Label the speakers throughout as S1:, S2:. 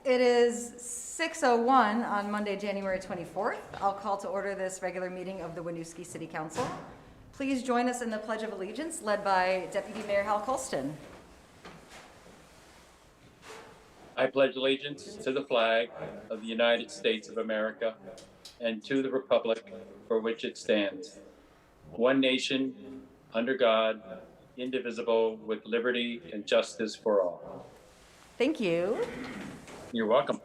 S1: It is 6:01 on Monday, January 24th. I'll call to order this regular meeting of the Winooski City Council. Please join us in the Pledge of Allegiance, led by Deputy Mayor Hal Colston.
S2: I pledge allegiance to the flag of the United States of America and to the republic for which it stands, one nation, under God, indivisible, with liberty and justice for all.
S1: Thank you.
S2: You're welcome.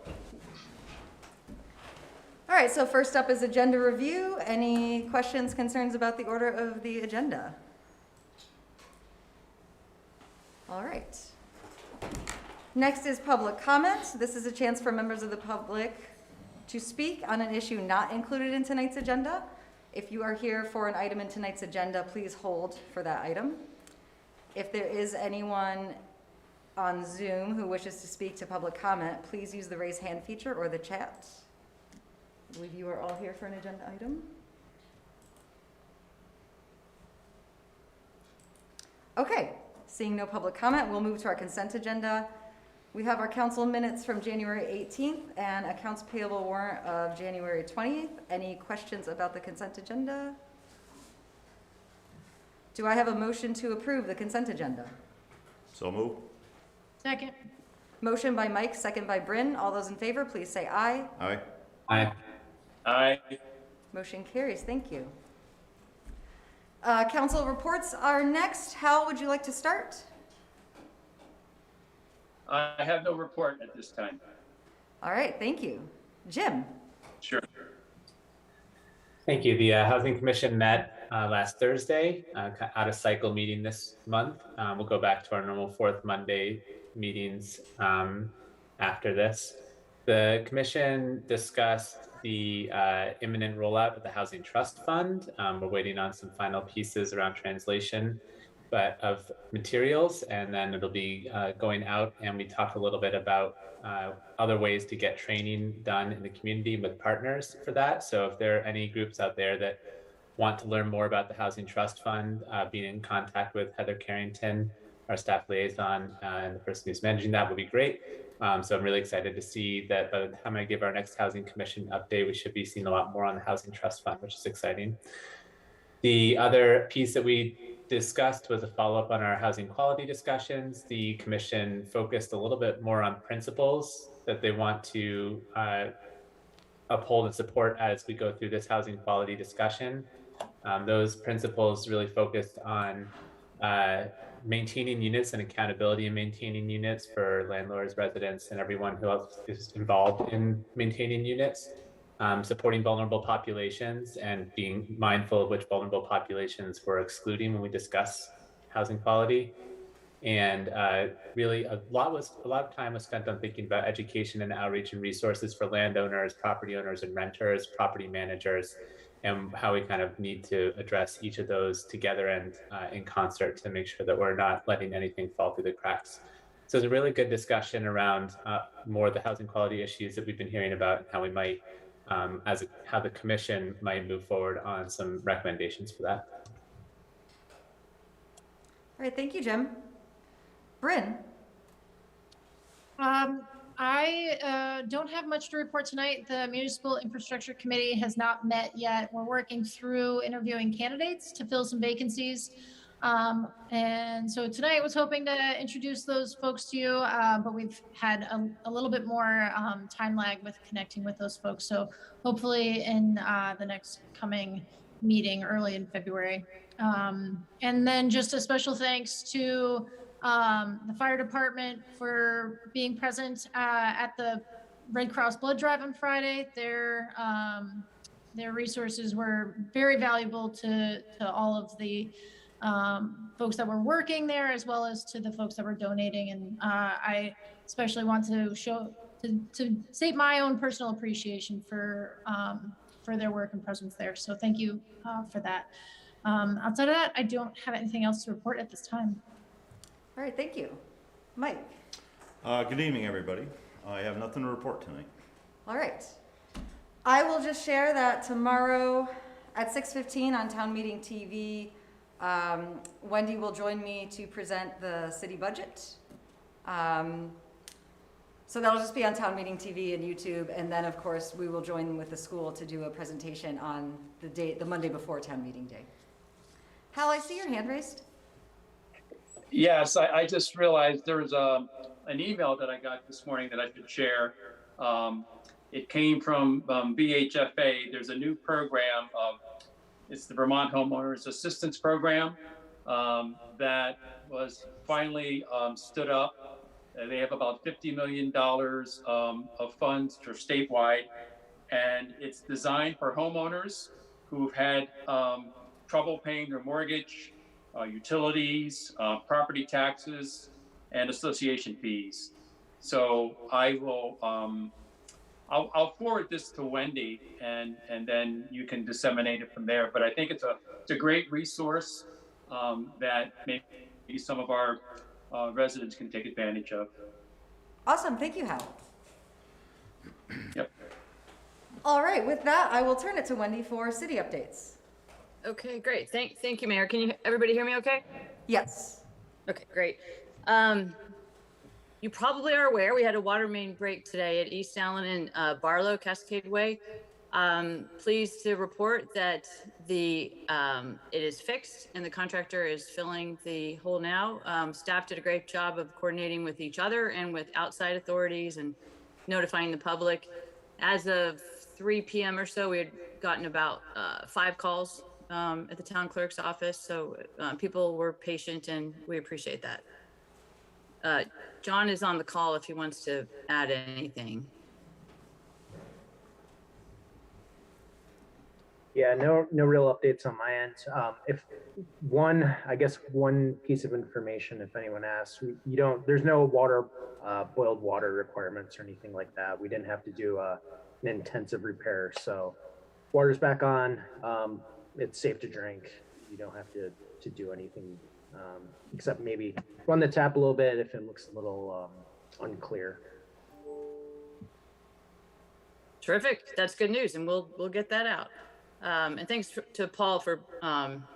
S1: All right, so first up is agenda review. Any questions, concerns about the order of the agenda? All right. Next is public comment. This is a chance for members of the public to speak on an issue not included in tonight's agenda. If you are here for an item in tonight's agenda, please hold for that item. If there is anyone on Zoom who wishes to speak to public comment, please use the raise hand feature or the chat. I believe you are all here for an agenda item. Okay, seeing no public comment, we'll move to our consent agenda. We have our council minutes from January 18th and accounts payable warrant of January 20th. Any questions about the consent agenda? Do I have a motion to approve the consent agenda?
S3: So move.
S4: Second.
S1: Motion by Mike, second by Bryn. All those in favor, please say aye.
S3: Aye.
S5: Aye.
S2: Aye.
S1: Motion carries. Thank you. Council reports are next. Hal, would you like to start?
S2: I have no report at this time.
S1: All right, thank you. Jim?
S2: Sure.
S5: Thank you. The Housing Commission met last Thursday, out of cycle meeting this month. We'll go back to our normal fourth Monday meetings after this. The Commission discussed the imminent rollout of the Housing Trust Fund. We're waiting on some final pieces around translation of materials, and then it'll be going out, and we talked a little bit about other ways to get training done in the community with partners for that. So if there are any groups out there that want to learn more about the Housing Trust Fund, being in contact with Heather Carrington, our staff liaison, and the person who's managing that would be great. So I'm really excited to see that by the time I give our next Housing Commission update, we should be seeing a lot more on the Housing Trust Fund, which is exciting. The other piece that we discussed was a follow-up on our housing quality discussions. The Commission focused a little bit more on principles that they want to uphold and support as we go through this housing quality discussion. Those principles really focused on maintaining units and accountability in maintaining units for landlords, residents, and everyone who else is involved in maintaining units. Supporting vulnerable populations and being mindful of which vulnerable populations we're excluding when we discuss housing quality. And really a lot of time was spent on thinking about education and outreach and resources for landowners, property owners and renters, property managers, and how we kind of need to address each of those together and in concert to make sure that we're not letting anything fall through the cracks. So it's a really good discussion around more of the housing quality issues that we've been hearing about and how we might how the Commission might move forward on some recommendations for that.
S1: All right, thank you, Jim. Bryn?
S4: I don't have much to report tonight. The Municipal Infrastructure Committee has not met yet. We're working through interviewing candidates to fill some vacancies. And so tonight I was hoping to introduce those folks to you, but we've had a little bit more time lag with connecting with those folks. So hopefully in the next coming meeting early in February. And then just a special thanks to the fire department for being present at the Red Cross blood drive on Friday. Their resources were very valuable to all of the folks that were working there, as well as to the folks that were donating. And I especially want to state my own personal appreciation for their work and presence there. So thank you for that. Outside of that, I don't have anything else to report at this time.
S1: All right, thank you. Mike?
S3: Good evening, everybody. I have nothing to report tonight.
S1: All right. I will just share that tomorrow at 6:15 on Town Meeting TV, Wendy will join me to present the city budget. So that'll just be on Town Meeting TV and YouTube, and then, of course, we will join with the school to do a presentation on the Monday before Town Meeting Day. Hal, I see your hand raised.
S2: Yes, I just realized there was an email that I got this morning that I should share. It came from VHFA. There's a new program. It's the Vermont Homeowners Assistance Program that was finally stood up. They have about $50 million of funds for statewide, and it's designed for homeowners who've had trouble paying their mortgage, utilities, property taxes, and association fees. So I will, I'll forward this to Wendy, and then you can disseminate it from there. But I think it's a great resource that maybe some of our residents can take advantage of.
S1: Awesome, thank you, Hal.
S2: Yep.
S1: All right, with that, I will turn it to Wendy for city updates.
S6: Okay, great. Thank you, Mayor. Can everybody hear me okay?
S1: Yes.
S6: Okay, great. You probably are aware we had a water main break today at East Allen and Barlow Cascade Way. Pleased to report that it is fixed and the contractor is filling the hole now. Staff did a great job of coordinating with each other and with outside authorities and notifying the public. As of 3 p.m. or so, we had gotten about 5 calls at the town clerk's office. So people were patient and we appreciate that. John is on the call if he wants to add anything.
S7: Yeah, no real updates on my end. I guess one piece of information, if anyone asks, there's no boiled water requirements or anything like that. We didn't have to do an intensive repair. So water's back on. It's safe to drink. You don't have to do anything except maybe run the tap a little bit if it looks a little unclear.
S6: Terrific. That's good news, and we'll get that out. And thanks to Paul for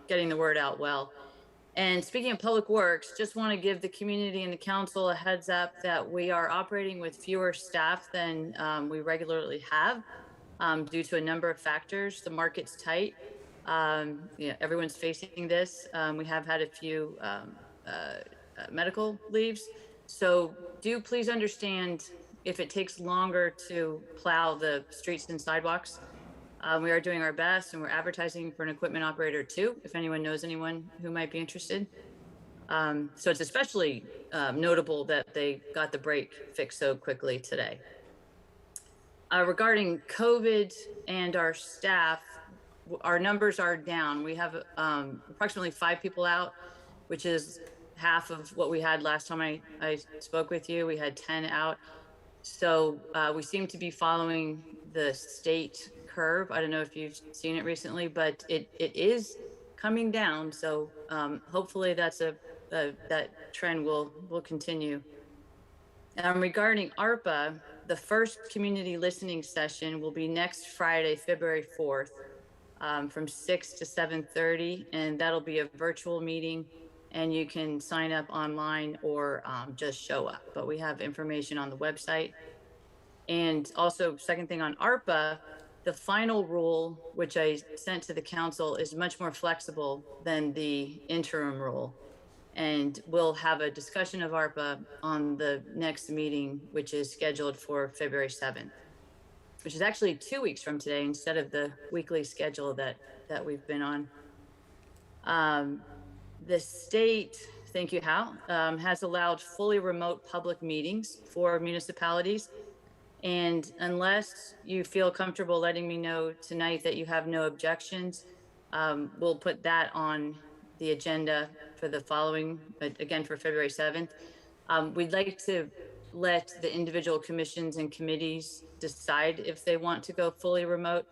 S6: getting the word out well. And speaking of public works, just want to give the community and the council a heads up that we are operating with fewer staff than we regularly have due to a number of factors. The market's tight. Everyone's facing this. We have had a few medical leaves. So do please understand if it takes longer to plow the streets and sidewalks. We are doing our best and we're advertising for an equipment operator too, if anyone knows anyone who might be interested. So it's especially notable that they got the break fixed so quickly today. Regarding COVID and our staff, our numbers are down. We have approximately 5 people out, which is half of what we had last time I spoke with you. We had 10 out. So we seem to be following the state curve. I don't know if you've seen it recently, but it is coming down. So hopefully that trend will continue. Regarding ARPA, the first community listening session will be next Friday, February 4th, from 6 to 7:30, and that'll be a virtual meeting, and you can sign up online or just show up. But we have information on the website. And also, second thing on ARPA, the final rule, which I sent to the council, is much more flexible than the interim rule. And we'll have a discussion of ARPA on the next meeting, which is scheduled for February 7th, which is actually 2 weeks from today instead of the weekly schedule that we've been on. The state, thank you, Hal, has allowed fully remote public meetings for municipalities. And unless you feel comfortable letting me know tonight that you have no objections, we'll put that on the agenda for the following, again, for February 7th. We'd like to let the individual commissions and committees decide if they want to go fully remote.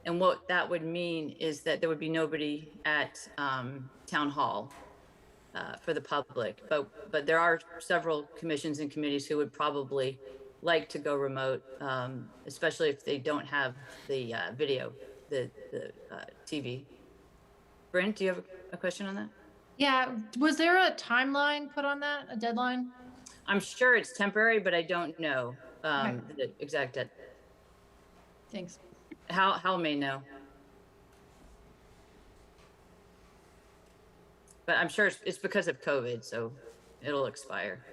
S6: And what that would mean is that there would be nobody at town hall for the public. But there are several commissions and committees who would probably like to go remote, especially if they don't have the video, the TV. Brent, do you have a question on that?
S4: Yeah, was there a timeline put on that, a deadline?
S6: I'm sure it's temporary, but I don't know. the exact dead.
S4: Thanks.
S6: Hal may know. But I'm sure it's because of COVID, so it'll expire.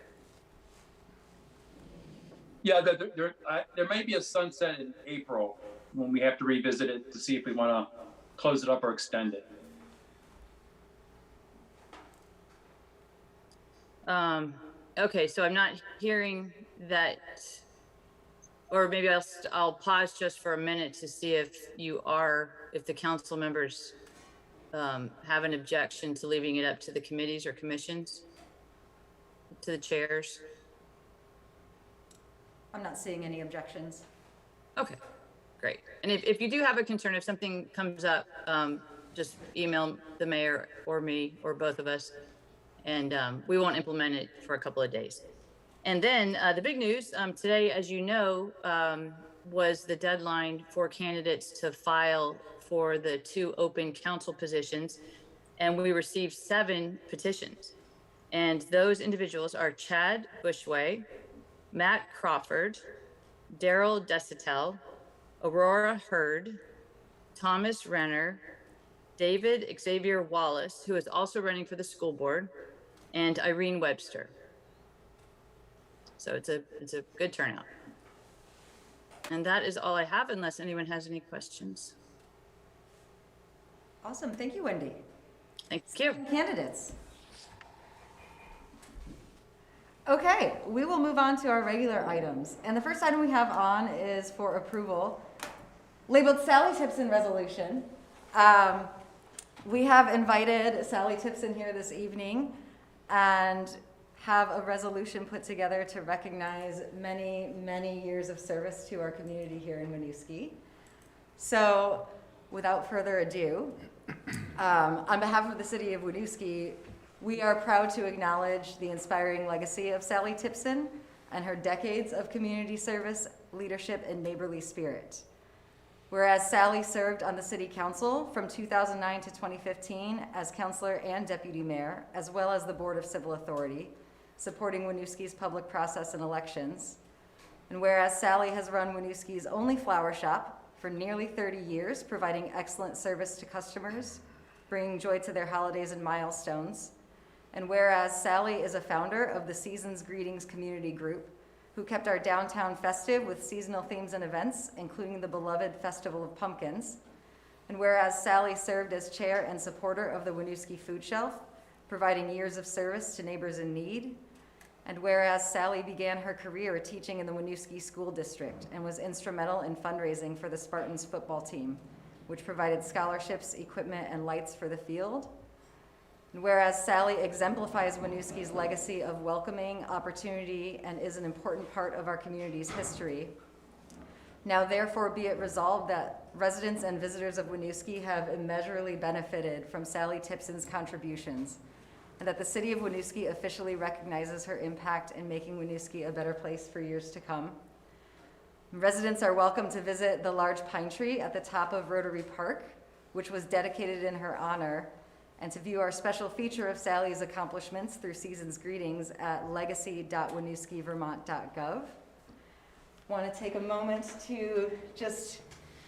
S2: Yeah, there may be a sunset in April when we have to revisit it to see if we want to close it up or extend it.
S6: Okay, so I'm not hearing that, or maybe I'll pause just for a minute to see if the council members have an objection to leaving it up to the committees or commissions, to the chairs.
S1: I'm not seeing any objections.
S6: Okay, great. And if you do have a concern, if something comes up, just email the mayor or me or both of us, and we won't implement it for a couple of days. And then the big news today, as you know, was the deadline for candidates to file for the 2 open council positions. And we received 7 petitions. And those individuals are Chad Bushway, Matt Crawford, Daryl Desitel, Aurora Hurd, Thomas Renner, David Xavier Wallace, who is also running for the school board, and Irene Webster. So it's a good turnout. And that is all I have, unless anyone has any questions.
S1: Awesome, thank you, Wendy.
S6: Thank you.
S1: Candidates. Okay, we will move on to our regular items. And the first item we have on is for approval, labeled Sally Tipson resolution. We have invited Sally Tipson here this evening and have a resolution put together to recognize many, many years of service to our community here in Winooski. So without further ado, on behalf of the city of Winooski, we are proud to acknowledge the inspiring legacy of Sally Tipson and her decades of community service, leadership, and neighborly spirit. Whereas Sally served on the city council from 2009 to 2015 as councilor and deputy mayor, as well as the Board of Civil Authority, supporting Winooski's public process and elections. And whereas Sally has run Winooski's only flower shop for nearly 30 years, providing excellent service to customers, bringing joy to their holidays and milestones. And whereas Sally is a founder of the Season's Greetings community group, who kept our downtown festive with seasonal themes and events, including the beloved Festival of Pumpkins. And whereas Sally served as chair and supporter of the Winooski Food Shelf, providing years of service to neighbors in need. And whereas Sally began her career teaching in the Winooski School District and was instrumental in fundraising for the Spartans football team, which provided scholarships, equipment, and lights for the field. And whereas Sally exemplifies Winooski's legacy of welcoming, opportunity, and is an important part of our community's history. Now therefore be it resolved that residents and visitors of Winooski have immeasurably benefited from Sally Tipson's contributions, and that the city of Winooski officially recognizes her impact in making Winooski a better place for years to come. Residents are welcome to visit the large pine tree at the top of Rotary Park, which was dedicated in her honor, and to view our special feature of Sally's accomplishments through Season's Greetings at legacy.winooskivermont.gov. Want to take a moment to just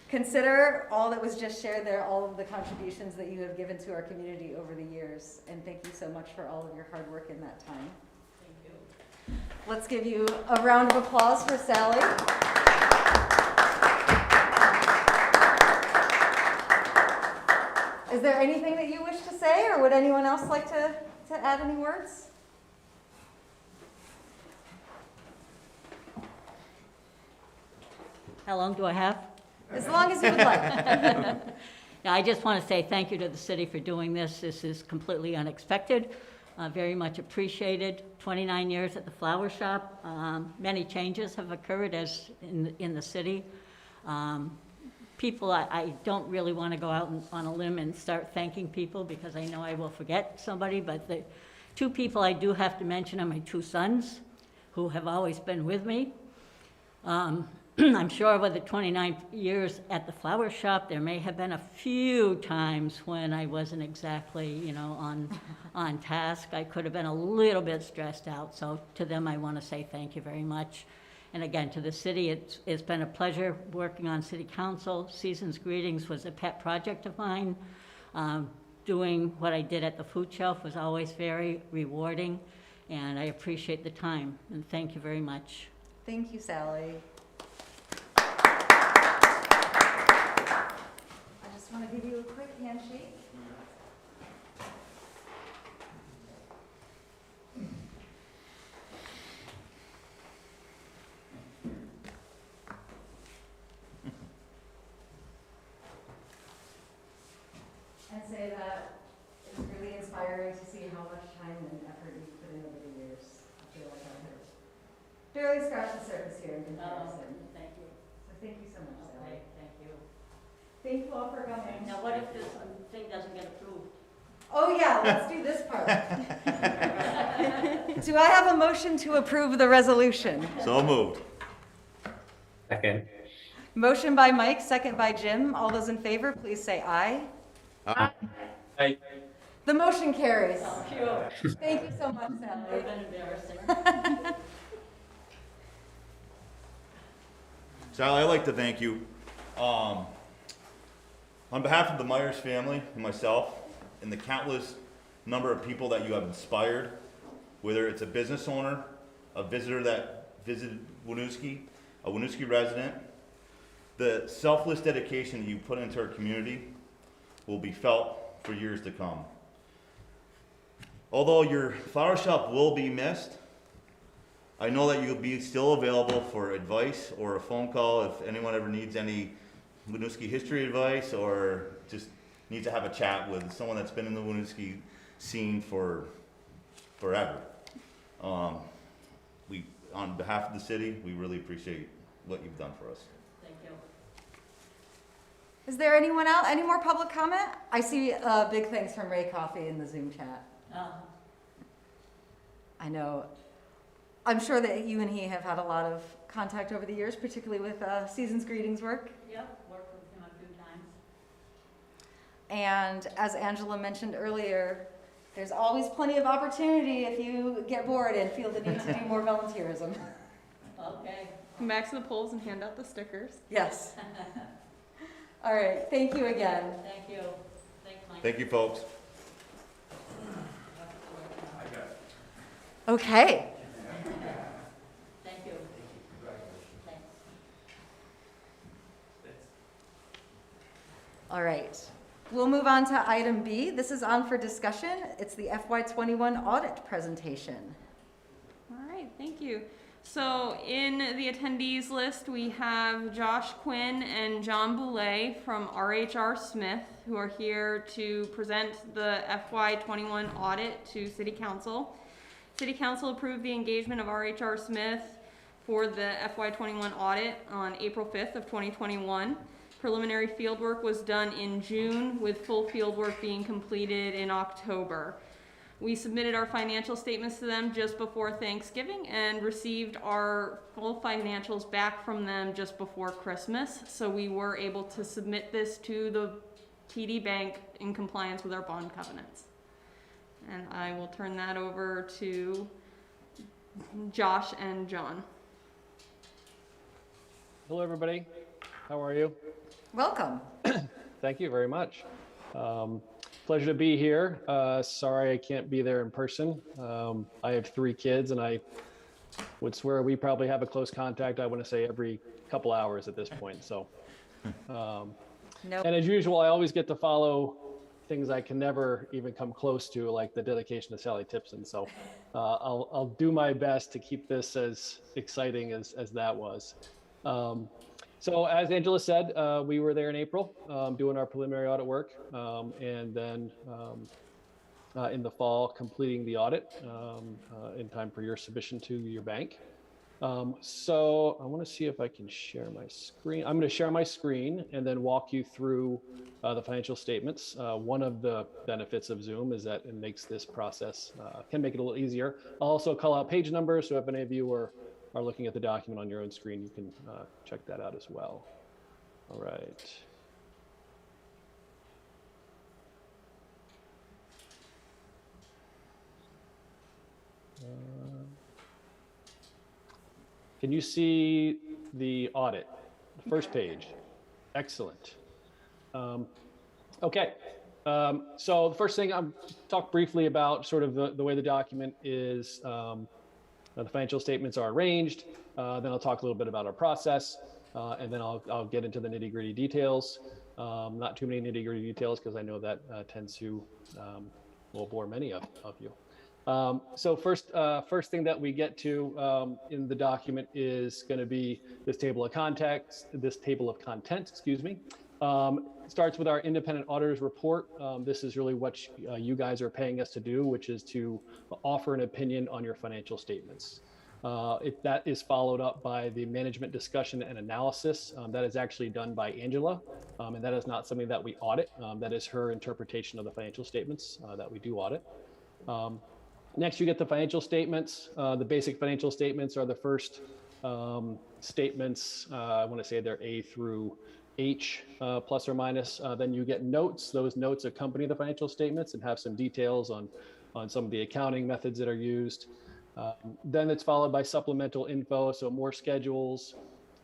S1: consider all that was just shared there, all of the contributions that you have given to our community over the years, and thank you so much for all of your hard work in that time. Thank you. Let's give you a round of applause for Sally. Is there anything that you wish to say, or would anyone else like to add any words?
S8: How long do I have?
S1: As long as you would like.
S8: Yeah, I just want to say thank you to the city for doing this. This is completely unexpected, very much appreciated. 29 years at the flower shop. Many changes have occurred as in the city. People, I don't really want to go out on a limb and start thanking people because I know I will forget somebody, but the 2 people I do have to mention are my 2 sons who have always been with me. I'm sure with the 29 years at the flower shop, there may have been a few times when I wasn't exactly, on task. I could have been a little bit stressed out. So to them, I want to say thank you very much. And again, to the city, it's been a pleasure working on city council. Season's Greetings was a pet project of mine. Doing what I did at the food shelf was always very rewarding, and I appreciate the time, and thank you very much.
S1: Thank you, Sally. I just want to give you a quick handshake. And say that it's really inspiring to see how much time and effort you've put in over the years. I feel like I've barely scratched the surface here in comparison.
S8: Thank you.
S1: So thank you so much, Sally.
S8: Okay, thank you.
S1: Thank you all for coming.
S8: Now, what if this thing doesn't get approved?
S1: Oh yeah, let's do this part. Do I have a motion to approve the resolution?
S3: So moved.
S5: Second.
S1: Motion by Mike, second by Jim. All those in favor, please say aye.
S2: Aye.
S1: The motion carries.
S8: Phew,
S1: Thank you so much,
S8: it's
S1: Sally.
S8: been embarrassing.
S3: Sally, I'd like to thank you. On behalf of the Myers family and myself, and the countless number of people that you have inspired, whether it's a business owner, a visitor that visited Winooski, a Winooski resident, the selfless dedication you put into our community will be felt for years to come. Although your flower shop will be missed, I know that you'll be still available for advice or a phone call if anyone ever needs any Winooski history advice or just needs to have a chat with someone that's been in the Winooski scene for forever. On behalf of the city, we really appreciate what you've done for us.
S8: Thank you.
S1: Is there anyone else? Any more public comment? I see big thanks from Ray Coffey in the Zoom chat. I know. I'm sure that you and he have had a lot of contact over the years, particularly with Season's Greetings work.
S8: Yep, worked with him a few times.
S1: And as Angela mentioned earlier, there's always plenty of opportunity if you get bored and feel the need to do more volunteerism.
S8: Okay.
S9: Come back to the polls and hand out the stickers.
S1: Yes. All right. Thank you again.
S8: Thank you. Thanks, Mike.
S3: Thank you, folks.
S1: Okay.
S8: Thank you. Thanks.
S1: All right. We'll move on to item B. This is on for discussion. It's the FY21 audit presentation.
S9: All right, thank you. So in the attendees list, we have Josh Quinn and John Boulay from RHR Smith, who are here to present the FY21 audit to City Council. City Council approved the engagement of RHR Smith for the FY21 audit on April 5th of 2021. Preliminary fieldwork was done in June, with full fieldwork being completed in October. We submitted our financial statements to them just before Thanksgiving and received our full financials back from them just before Christmas. So we were able to submit this to the TD Bank in compliance with our bond covenants. And I will turn that over to Josh and John.
S10: Hello, everybody. How are you?
S1: Welcome.
S10: Thank you very much. Pleasure to be here. Sorry I can't be there in person. I have 3 kids, and I would swear we probably have a close contact, I want to say, every couple hours at this point. So,
S1: Nope.
S10: and as usual, I always get to follow things I can never even come close to, like the dedication to Sally Tipson. So I'll do my best to keep this as exciting as that was. So as Angela said, we were there in April doing our preliminary audit work, and then in the fall completing the audit in time for your submission to your bank. So I want to see if I can share my screen. I'm going to share my screen and then walk you through the financial statements. One of the benefits of Zoom is that it makes this process, can make it a little easier. I'll also call out page numbers, so if any of you are looking at the document on your own screen, you can check that out as well. All right. Can you see the audit? The first page. Excellent. Okay. So the first thing I'll talk briefly about sort of the way the document is, the financial statements are arranged. Then I'll talk a little bit about our process, and then I'll get into the nitty gritty details. Not too many nitty gritty details because I know that tends to will bore many of you. So first thing that we get to in the document is going to be this table of contents, excuse me. Starts with our independent auditor's report. This is really what you guys are paying us to do, which is to offer an opinion on your financial statements. That is followed up by the management discussion and analysis. That is actually done by Angela, and that is not something that we audit. That is her interpretation of the financial statements that we do audit. Next, you get the financial statements. The basic financial statements are the first statements. I want to say they're A through H, plus or minus. Then you get notes. Those notes accompany the financial statements and have some details on some of the accounting methods that are used. Then it's followed by supplemental info, so more schedules,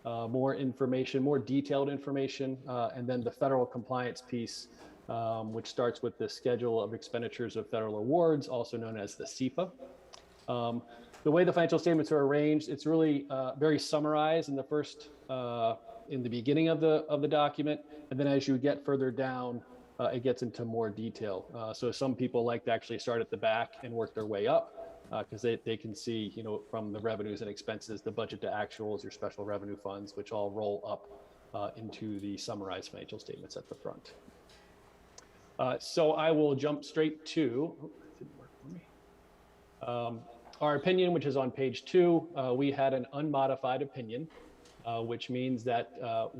S10: more information, more detailed information, and then the federal compliance piece, which starts with the schedule of expenditures of federal awards, also known as the SEPA. The way the financial statements are arranged, it's really very summarized in the first, in the beginning of the document, and then as you get further down, it gets into more detail. So some people like to actually start at the back and work their way up, because they can see, you know, from the revenues and expenses, the budget to actuals, your special revenue funds, which all roll up into the summarized financial statements at the front. So I will jump straight to, that didn't work for me. Our opinion, which is on page 2, we had an unmodified opinion, which means that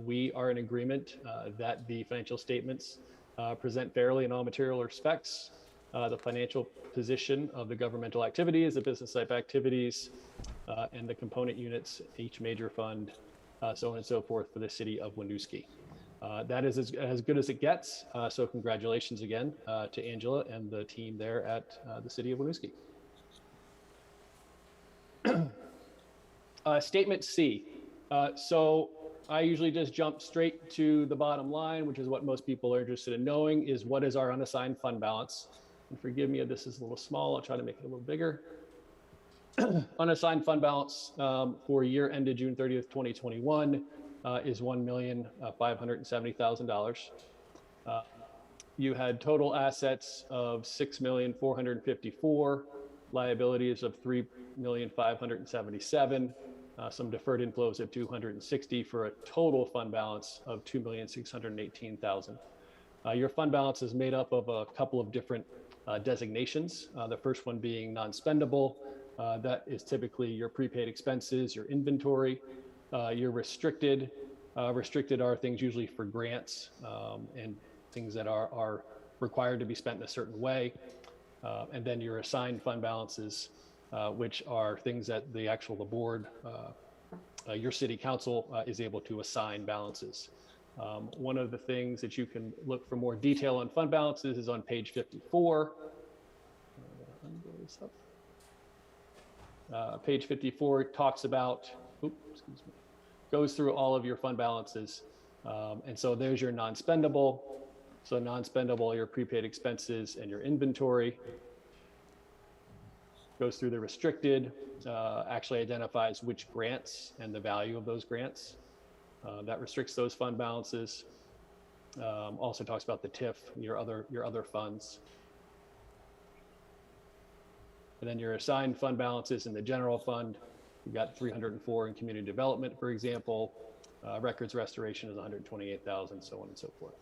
S10: we are in agreement that the financial statements present fairly in all material respects. The financial position of the governmental activities, the business type activities, and the component units, each major fund, so on and so forth for the city of Winooski. That is as good as it gets. So congratulations again to Angela and the team there at the city of Winooski. Statement C. So I usually just jump straight to the bottom line, which is what most people are interested in knowing, is what is our unassigned fund balance. And forgive me if this is a little small, I'll try to make it a little bigger. Unassigned fund balance for year ended June 30th, 2021 is $1,570,000. You had total assets of $6,454,000, liabilities of $3,577,000, some deferred inflows of $260,000 for a total fund balance of $2,618,000. Your fund balance is made up of a couple of different designations. The first one being non-spendable. That is typically your prepaid expenses, your inventory. Your restricted. Restricted are things usually for grants and things that are required to be spent in a certain way. And then your assigned fund balances, which are things that the board, your city council is able to assign balances. One of the things that you can look for more detail on fund balances is on page 54. Page 54 talks about, goes through all of your fund balances. And so there's your non-spendable. So non-spendable, your prepaid expenses and your inventory. Goes through the restricted, actually identifies which grants and the value of those grants. That restricts those fund balances. Also talks about the TIF, your other funds. And then your assigned fund balances in the general fund. You've got 304 in community development, for example. Records restoration is 128,000, so on and so forth.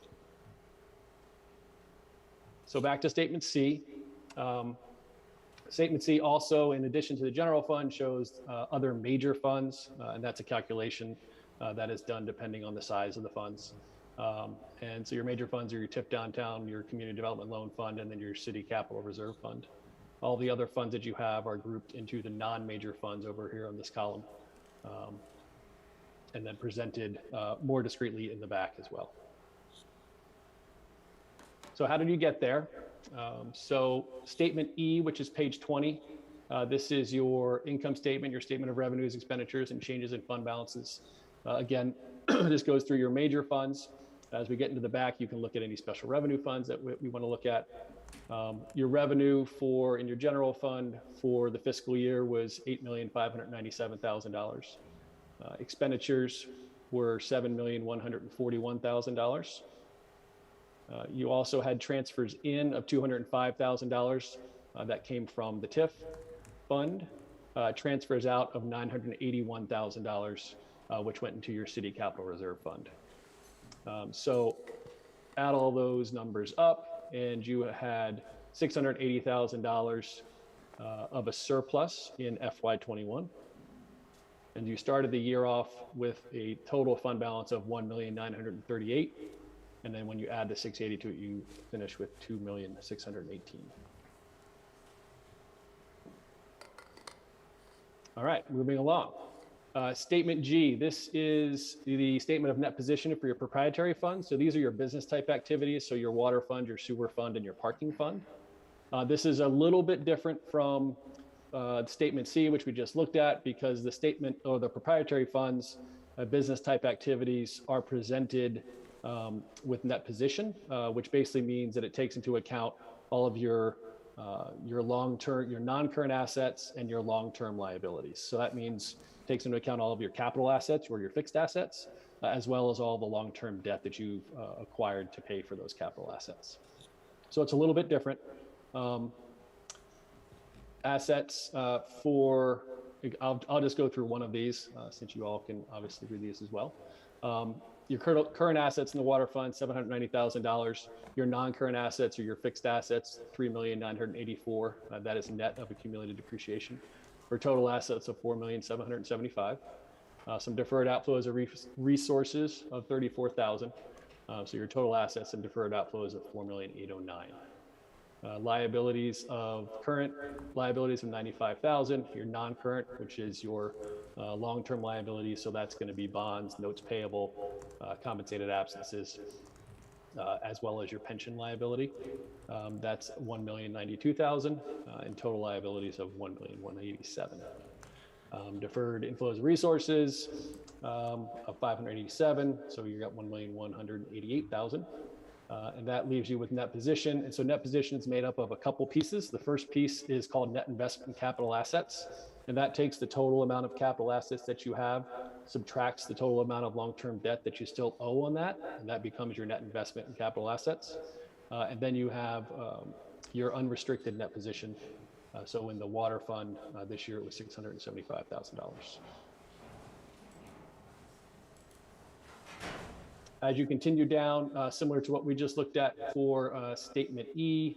S10: So back to statement C. Statement C also, in addition to the general fund, shows other major funds, and that's a calculation that is done depending on the size of the funds. And so your major funds are your TIF downtown, your community development loan fund, and then your city capital reserve fund. All the other funds that you have are grouped into the non-major funds over here on this column, and then presented more discreetly in the back as well. So how did you get there? So statement E, which is page 20, This is your income statement, your statement of revenues, expenditures, and changes in fund balances. Again, this goes through your major funds. As we get into the back, you can look at any special revenue funds that we want to look at. Your revenue in your general fund for the fiscal year was $8,597,000. Expenditures were $7,141,000. You also had transfers in of $205,000 that came from the TIF fund, transfers out of $981,000, which went into your city capital reserve fund. So add all those numbers up, and you had $680,000 of a surplus in FY21. And you started the year off with a total fund balance of $1,938,000. And then when you add the 680 to it, you finish with 2,618,000. All right, moving along. Statement G, this is the statement of net position for your proprietary funds. So these are your business type activities. So your water fund, your sewer fund, and your parking fund. This is a little bit different from statement C, which we just looked at, because the statement or the proprietary funds, business type activities are presented with net position, which basically means that it takes into account all of your long-term, your non-current assets and your long-term liabilities. So that means it takes into account all of your capital assets or your fixed assets, as well as all the long-term debt that you've acquired to pay for those capital assets. So it's a little bit different. Assets I'll just go through one of these since you all can obviously read these as well. Your current assets in the water fund, $790,000. Your non-current assets or your fixed assets, $3,984,000. That is net of accumulated depreciation. For total assets of $4,775,000. Some deferred outflows of resources of $34,000. So your total assets and deferred outflows of $4,809,000. Liabilities of current liabilities of $95,000, your non-current, which is your long-term liabilities. So that's going to be bonds, notes payable, compensated absences, as well as your pension liability. That's $1,092,000 and total liabilities of $1,187,000. Deferred inflows of resources of $587,000. So you got $1,188,000. And that leaves you with net position. And so net position is made up of a couple pieces. The first piece is called net investment in capital assets. And that takes the total amount of capital assets that you have, subtracts the total amount of long-term debt that you still owe on that. And that becomes your net investment in capital assets. And then you have your unrestricted net position. So in the water fund this year, it was $675,000. As you continue down, similar to what we just looked at for statement E,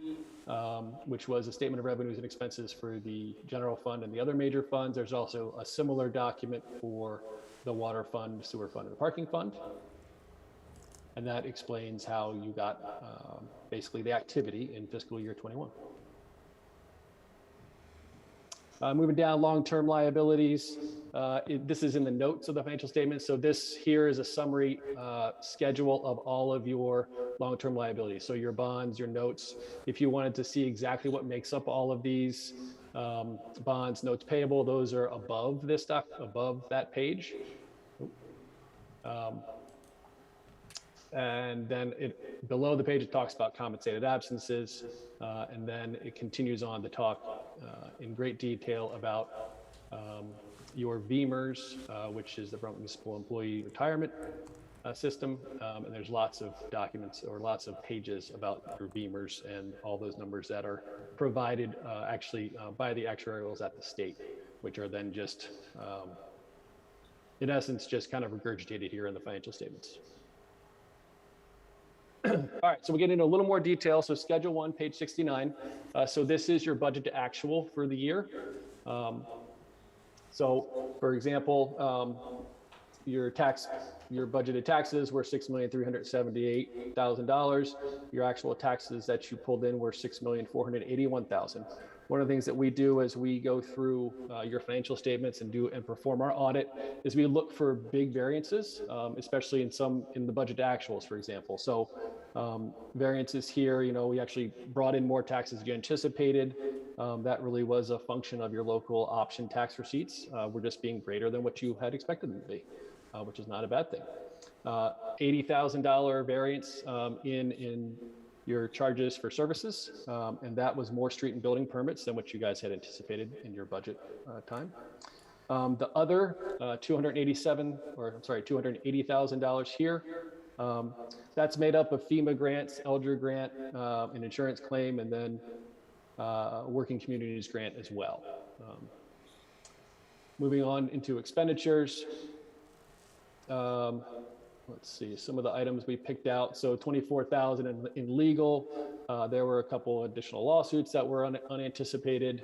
S10: which was a statement of revenues and expenses for the general fund and the other major funds, there's also a similar document for the water fund, sewer fund, and the parking fund. And that explains how you got basically the activity in fiscal year 21. Moving down, long-term liabilities. This is in the notes of the financial statement. So this here is a summary schedule of all of your long-term liabilities. So your bonds, your notes. If you wanted to see exactly what makes up all of these bonds, notes payable, those are above this stuff, above that page. And then below the page, it talks about compensated absences. And then it continues on to talk in great detail about your VEMRs, which is the Brownfield Municipal Employee Retirement System. And there's lots of documents or lots of pages about your VEMRs and all those numbers that are provided actually by the actuarials at the state, which are then just, in essence, just kind of regurgitated here in the financial statements. All right, so we get into a little more detail. So Schedule 1, page 69. So this is your budget to actual for the year. So for example, your budgeted taxes were $6,378,000. Your actual taxes that you pulled in were $6,481,000. One of the things that we do as we go through your financial statements and perform our audit is we look for big variances, especially in the budget to actuals, for example. So variances here, we actually brought in more taxes than you anticipated. that really was a function of your local option tax receipts. Were just being greater than what you had expected them to be, which is not a bad thing. $80,000 variance in your charges for services, and that was more street and building permits than what you guys had anticipated in your budget time. The other $280,000 here, that's made up of FEMA grants, Elder grant, an insurance claim, and then Working Communities grant as well. Moving on into expenditures. Let's see, some of the items we picked out. So 24,000 in legal. There were a couple additional lawsuits that were unanticipated.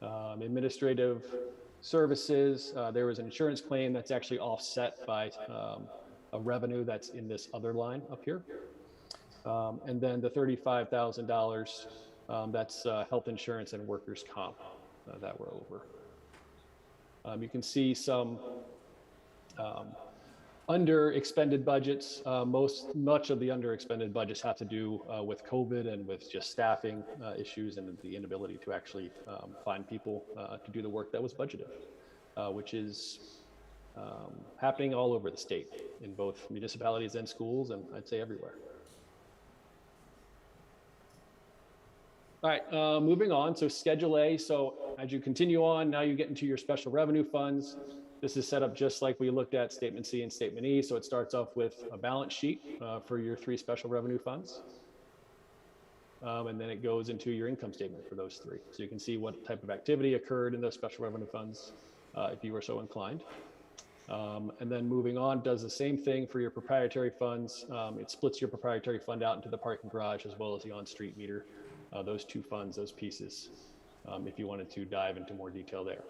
S10: Administrative services. There was an insurance claim that's actually offset by a revenue that's in this other line up here. And then the $35,000, that's health insurance and workers' comp that were over. You can see some under expended budgets. Much of the under expended budgets have to do with COVID and with just staffing issues and the inability to actually find people to do the work that was budgeted, which is happening all over the state in both municipalities and schools, and I'd say everywhere. All right, moving on. So Schedule A. So as you continue on, now you get into your special revenue funds. This is set up just like we looked at Statement C and Statement E. So it starts off with a balance sheet for your 3 special revenue funds. And then it goes into your income statement for those 3. So you can see what type of activity occurred in those special revenue funds if you were so inclined. And then moving on, does the same thing for your proprietary funds. It splits your proprietary fund out into the parking garage as well as the on-street meter. Those 2 funds, those pieces, if you wanted to dive into more detail there.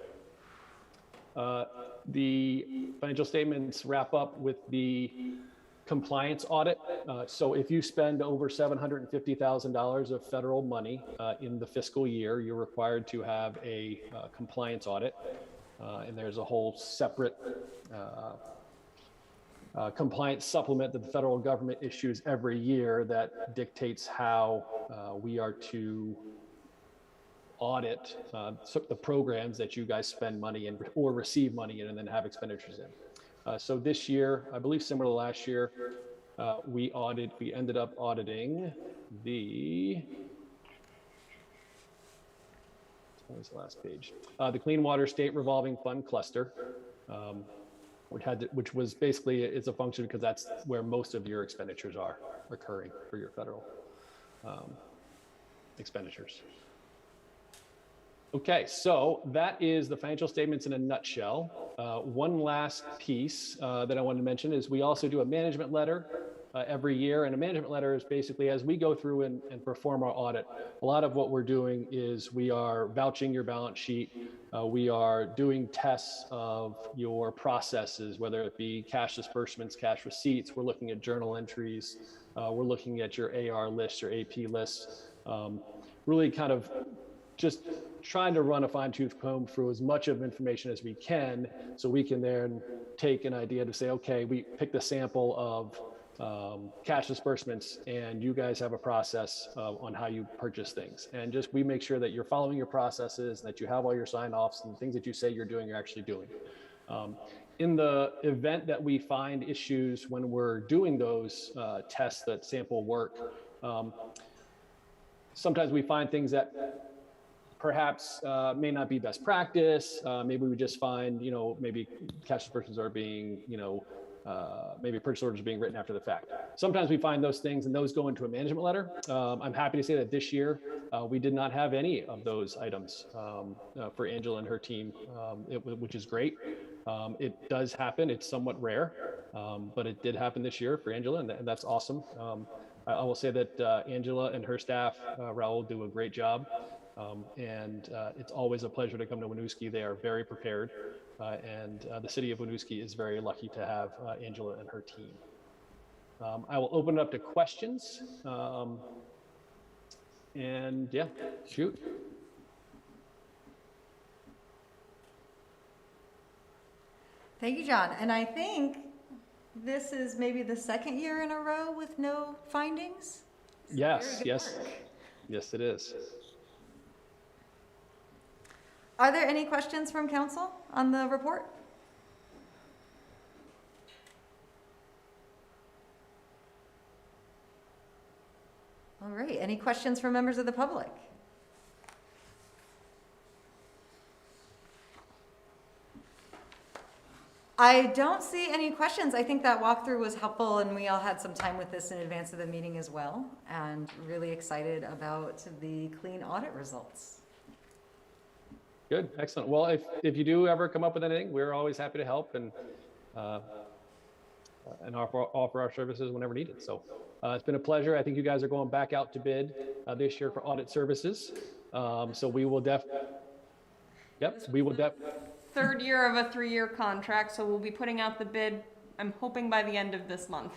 S10: The financial statements wrap up with the compliance audit. So if you spend over $750,000 of federal money in the fiscal year, you're required to have a compliance audit. And there's a whole separate compliance supplement that the federal government issues every year that dictates how we are to audit the programs that you guys spend money in or receive money in and then have expenditures in. So this year, I believe similar to last year, we ended up auditing the, what was the last page? The Clean Water State Revolving Fund Cluster, which was basically, it's a function because that's where most of your expenditures are occurring for your federal expenditures. Okay, so that is the financial statements in a nutshell. One last piece that I wanted to mention is we also do a management letter every year. And a management letter is basically as we go through and perform our audit, a lot of what we're doing is we are vouching your balance sheet. We are doing tests of your processes, whether it be cash disbursements, cash receipts. We're looking at journal entries. We're looking at your AR lists, your AP lists. Really kind of just trying to run a fine-tooth comb through as much of information as we can so we can then take an idea to say, okay, we picked a sample of cash disbursements and you guys have a process on how you purchase things. And just we make sure that you're following your processes, that you have all your sign-offs and the things that you say you're doing, you're actually doing. In the event that we find issues when we're doing those tests, that sample work, sometimes we find things that perhaps may not be best practice. Maybe we just find, maybe cash disbursements are being, maybe purchase orders are being written after the fact. Sometimes we find those things and those go into a management letter. I'm happy to say that this year we did not have any of those items for Angela and her team, which is great. It does happen. It's somewhat rare, but it did happen this year for Angela, and that's awesome. I will say that Angela and her staff, Raul, do a great job. And it's always a pleasure to come to Winooski. They are very prepared, and the city of Winooski is very lucky to have Angela and her team. I will open it up to questions. And yeah, shoot.
S1: Thank you, John. And I think this is maybe the second year in a row with no findings.
S10: Yes, yes. Yes, it is.
S1: Are there any questions from council on the report? All right, any questions from members of the public? I don't see any questions. I think that walkthrough was helpful and we all had some time with this in advance of the meeting as well, and really excited about the clean audit results.
S10: Good, excellent. Well, if you do ever come up with anything, we're always happy to help and offer our services whenever needed. So it's been a pleasure. I think you guys are going back out to bid this year for audit services. So we will
S9: Third year of a 3-year contract, so we'll be putting out the bid, I'm hoping by the end of this month.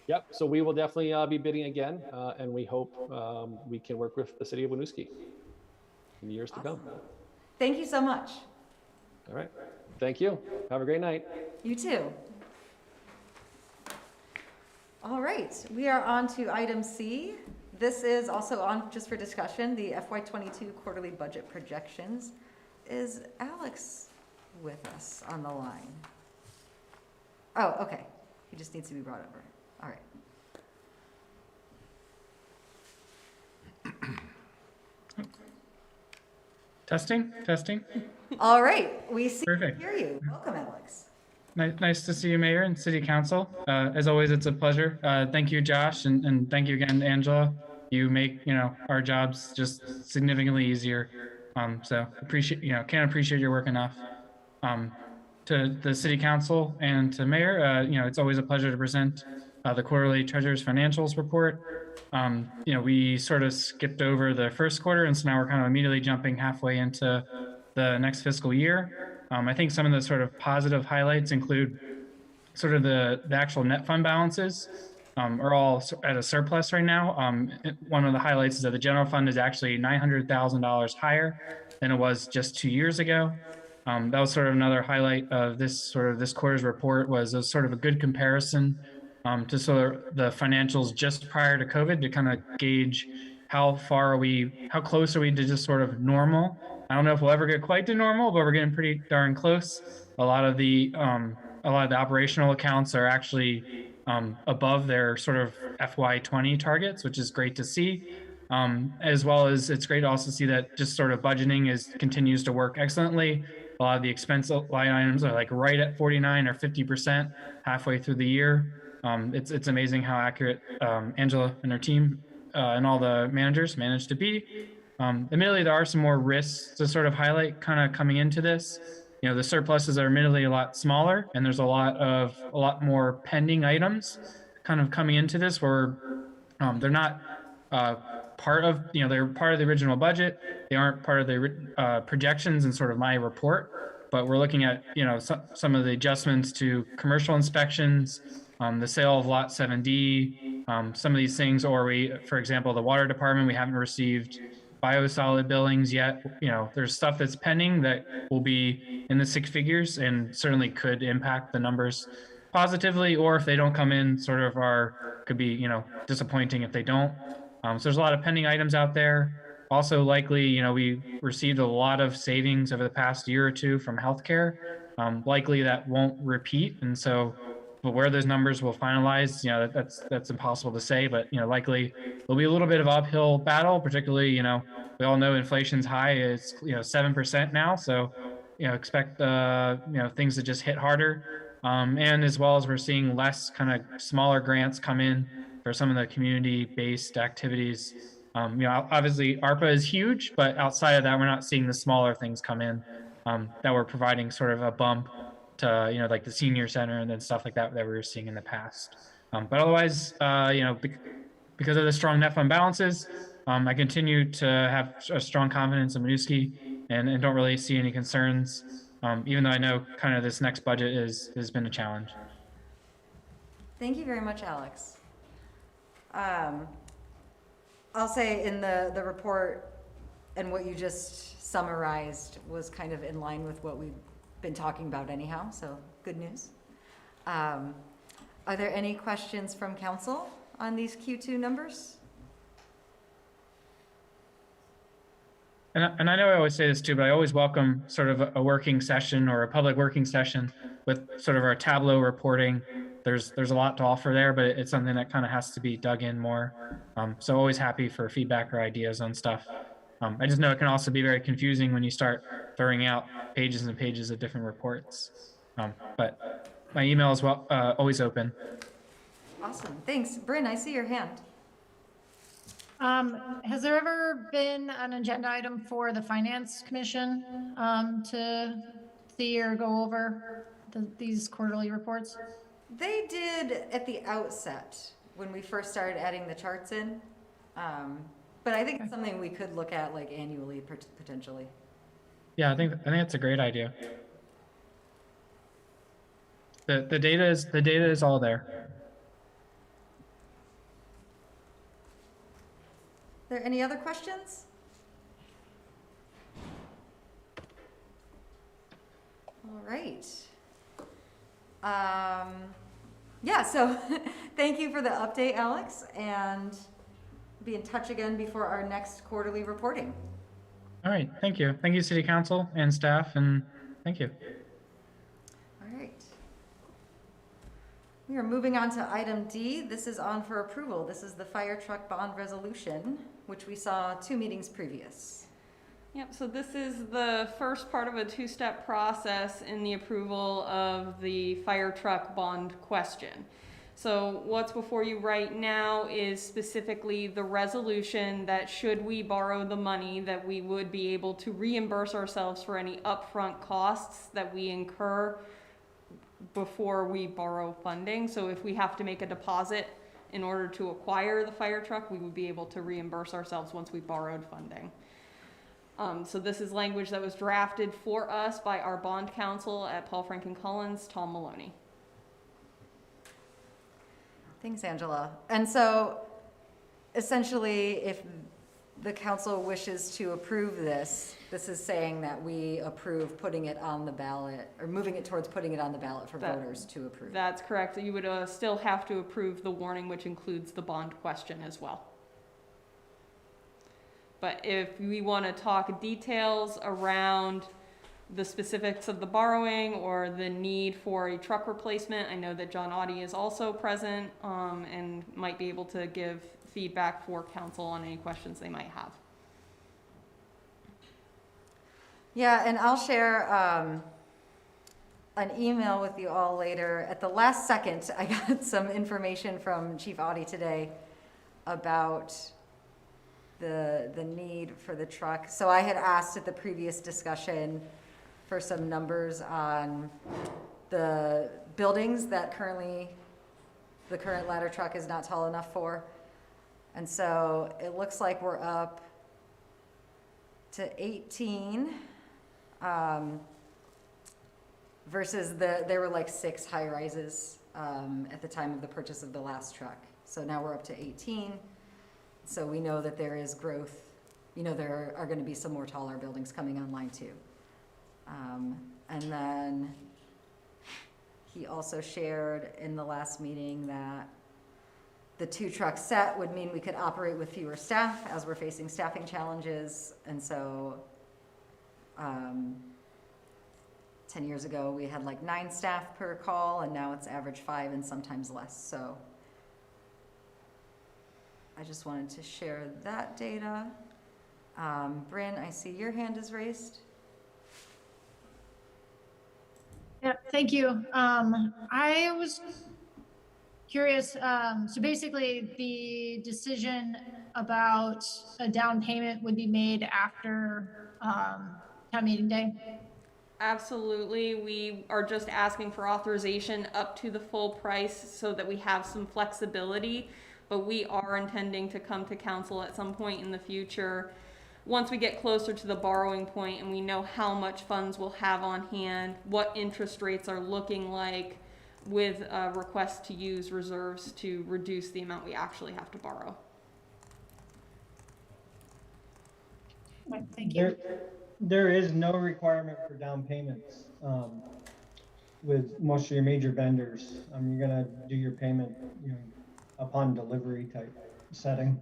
S10: Yep, so we will definitely be bidding again, and we hope we can work with the city of Winooski in the years to come.
S1: Thank you so much.
S10: All right, thank you. Have a great night.
S1: You too. All right, we are on to item C. This is also on just for discussion, the FY22 quarterly budget projections. Is Alex with us on the line? Oh, okay. He just needs to be brought over. All right.
S11: Testing.
S1: All right. We see
S11: Perfect.
S1: and hear you. Welcome, Alex.
S11: Nice to see you, Mayor and City Council. As always, it's a pleasure. Thank you, Josh, and thank you again, Angela. You make our jobs just significantly easier. So can't appreciate your work enough. To the City Council and to Mayor, it's always a pleasure to present the quarterly Treasurer's Financials Report. We sort of skipped over the first quarter, and so now we're kind of immediately jumping halfway into the next fiscal year. I think some of the sort of positive highlights include sort of the actual net fund balances are all at a surplus right now. One of the highlights is that the general fund is actually $900,000 higher than it was just 2 years ago. That was sort of another highlight of this quarter's report was a sort of a good comparison to sort of the financials just prior to COVID to kind of gauge how close are we to just sort of normal. I don't know if we'll ever get quite to normal, but we're getting pretty darn close. A lot of the operational accounts are actually above their sort of FY20 targets, which is great to see. As well as it's great to also see that just sort of budgeting continues to work excellently. A lot of the expense line items are like right at 49 or 50% halfway through the year. It's amazing how accurate Angela and her team and all the managers managed to be. Admittedly, there are some more risks to sort of highlight kind of coming into this. The surpluses are admittedly a lot smaller, and there's a lot more pending items kind of coming into this where they're not part of, they're part of the original budget. They aren't part of the projections and sort of my report, but we're looking at, some of the adjustments to commercial inspections, the sale of Lot 7D, some of these things, or for example, the water department, we haven't received biosolid billings yet. There's stuff that's pending that will be in the 6 figures and certainly could impact the numbers positively, or if they don't come in, could be, disappointing if they don't. So there's a lot of pending items out there. Also likely, we received a lot of savings over the past year or two from healthcare. Likely that won't repeat. And so, but where those numbers will finalize, that's impossible to say, but, likely there'll be a little bit of uphill battle, particularly, we all know inflation's high. It's, 7% now. So, expect, things to just hit harder. And as well as we're seeing less kind of smaller grants come in for some of the community-based activities. Obviously ARPA is huge, but outside of that, we're not seeing the smaller things come in that we're providing sort of a bump to, like the senior center and then stuff like that we were seeing in the past. But otherwise, because of the strong net fund balances, I continue to have a strong confidence in Winooski and don't really see any concerns, even though I know kind of this next budget has been a challenge.
S1: Thank you very much, Alex. I'll say in the report and what you just summarized was kind of in line with what we've been talking about anyhow, so good news. Are there any questions from council on these Q2 numbers?
S11: And I know I always say this too, but I always welcome sort of a working session or a public working session with sort of our Tableau reporting. There's a lot to offer there, but it's something that kind of has to be dug in more. So always happy for feedback or ideas on stuff. I just know it can also be very confusing when you start throwing out pages and pages of different reports. But my email is always open.
S1: Awesome, thanks. Bryn, I see your hand.
S4: Has there ever been an agenda item for the Finance Commission to see or go over these quarterly reports?
S1: They did at the outset when we first started adding the charts in. But I think it's something we could look at like annually potentially.
S11: Yeah, I think that's a great idea. The data is all there.
S1: Are there any other questions? All right. Yeah, so thank you for the update, Alex, and be in touch again before our next quarterly reporting.
S11: All right, thank you. Thank you, City Council and staff, and thank you.
S1: All right. We are moving on to item D. This is on for approval. This is the fire truck bond resolution, which we saw 2 meetings previous.
S9: Yep, so this is the first part of a 2-step process in the approval of the fire truck bond question. So what's before you right now is specifically the resolution that should we borrow the money, that we would be able to reimburse ourselves for any upfront costs that we incur before we borrow funding. So if we have to make a deposit in order to acquire the fire truck, we would be able to reimburse ourselves once we borrowed funding. So this is language that was drafted for us by our bond counsel at Paul Franken Collins, Tom Maloney.
S1: Thanks, Angela. And so essentially, if the council wishes to approve this, this is saying that we approve putting it on the ballot or moving it towards putting it on the ballot for voters to approve.
S9: That's correct. You would still have to approve the warning, which includes the bond question as well. But if we want to talk details around the specifics of the borrowing or the need for a truck replacement, I know that John Audit is also present and might be able to give feedback for council on any questions they might have.
S1: Yeah, and I'll share an email with you all later. At the last second, I got some information from Chief Audit today about the need for the truck. So I had asked at the previous discussion for some numbers on the buildings that the current ladder truck is not tall enough for. And so it looks like we're up to 18 versus there were like 6 high rises at the time of the purchase of the last truck. So now we're up to 18. So we know that there is growth. You know, there are going to be some more taller buildings coming online too. And then he also shared in the last meeting that the 2-truck set would mean we could operate with fewer staff as we're facing staffing challenges. And so 10 years ago, we had like 9 staff per call, and now it's average 5 and sometimes less. So I just wanted to share that data. Bryn, I see your hand is raised.
S4: Yeah, thank you. I was curious. So basically, the decision about a down payment would be made after town meeting day.
S9: Absolutely. We are just asking for authorization up to the full price so that we have some flexibility, but we are intending to come to council at some point in the future once we get closer to the borrowing point and we know how much funds we'll have on hand, what interest rates are looking like, with a request to use reserves to reduce the amount we actually have to borrow.
S4: Thank you.
S12: There is no requirement for down payments with most of your major vendors. You're gonna do your payment, upon delivery type setting.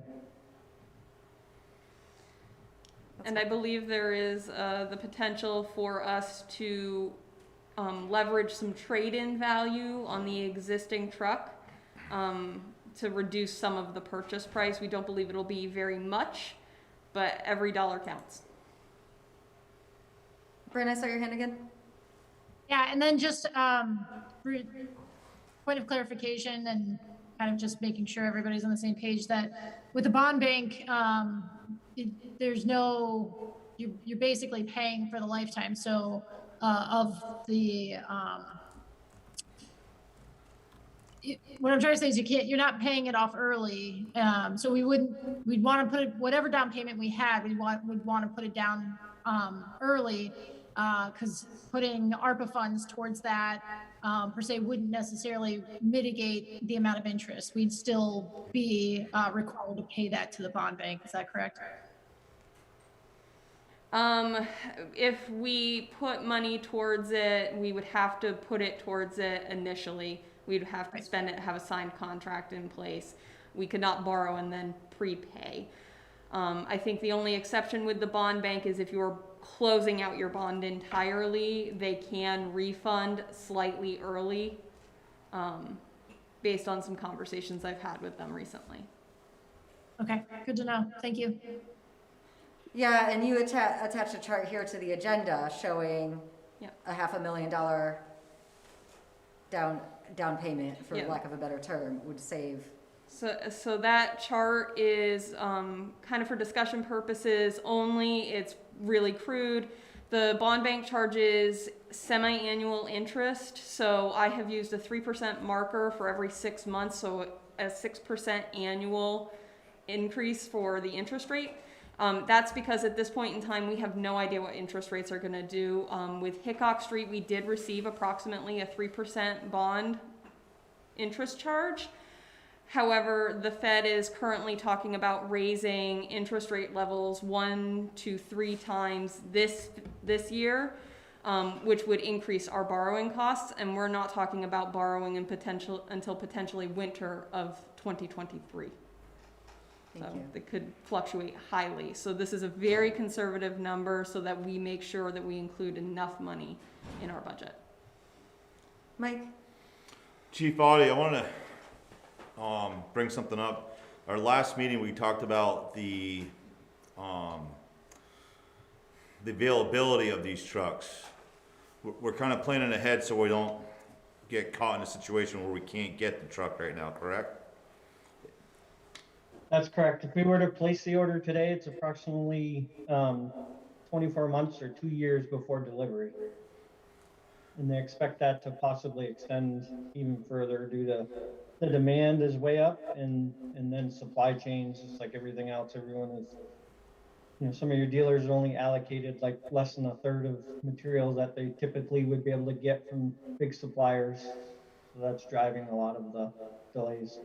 S9: And I believe there is the potential for us to leverage some trade-in value on the existing truck to reduce some of the purchase price. We don't believe it'll be very much, but every dollar counts.
S1: Bryn, I saw your hand again.
S4: Yeah, and then just point of clarification and kind of just making sure everybody's on the same page that with the bond bank, there's no, you're basically paying for the lifetime. So of the, what I'm trying to say is you're not paying it off early. So we'd want to put whatever down payment we had, we'd want to put it down early, because putting ARPA funds towards that per se wouldn't necessarily mitigate the amount of interest. We'd still be required to pay that to the bond bank. Is that correct?
S9: If we put money towards it, we would have to put it towards it initially. We'd have to spend it, have a signed contract in place. We could not borrow and then prepay. I think the only exception with the bond bank is if you're closing out your bond entirely, they can refund slightly early, based on some conversations I've had with them recently.
S4: Okay, good to know. Thank you.
S1: Yeah, and you attached a chart here to the agenda showing
S9: Yep.
S1: a $500,000 down payment, for
S9: Yeah.
S1: lack of a better term, would save.
S9: So that chart is kind of for discussion purposes only. It's really crude. The bond bank charges semi-annual interest. So I have used a 3% marker for every 6 months. So a 6% annual increase for the interest rate. That's because at this point in time, we have no idea what interest rates are going to do. With Hickok Street, we did receive approximately a 3% bond interest charge. However, the Fed is currently talking about raising interest rate levels 1 to 3 times this year, which would increase our borrowing costs. And we're not talking about borrowing until potentially winter of 2023. So they could fluctuate highly. So this is a very conservative number so that we make sure that we include enough money in our budget.
S1: Mike?
S3: Chief Audit, I want to bring something up. Our last meeting, we talked about the availability of these trucks. We're kind of planning ahead so we don't get caught in a situation where we can't get the truck right now, correct?
S12: That's correct. If we were to place the order today, it's approximately 24 months or 2 years before delivery. And they expect that to possibly extend even further due to the demand is way up and then supply chains, just like everything else. Everyone is, some of your dealers are only allocated like less than a third of materials that they typically would be able to get from big suppliers. So that's driving a lot of the delays.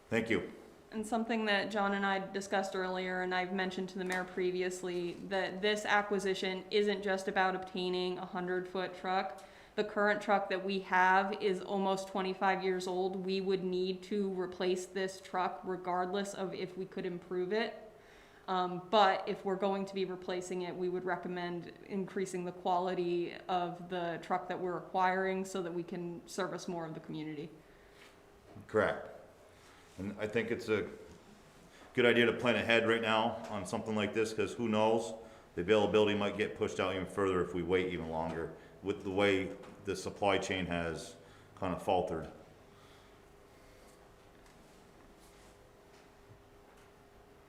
S3: Thank you.
S9: And something that John and I discussed earlier, and I've mentioned to the mayor previously, that this acquisition isn't just about obtaining a 100-foot truck. The current truck that we have is almost 25 years old. We would need to replace this truck regardless of if we could improve it. But if we're going to be replacing it, we would recommend increasing the quality of the truck that we're acquiring so that we can service more of the community.
S3: Correct. And I think it's a good idea to plan ahead right now on something like this, because who knows, the availability might get pushed out even further if we wait even longer with the way the supply chain has kind of faltered. Are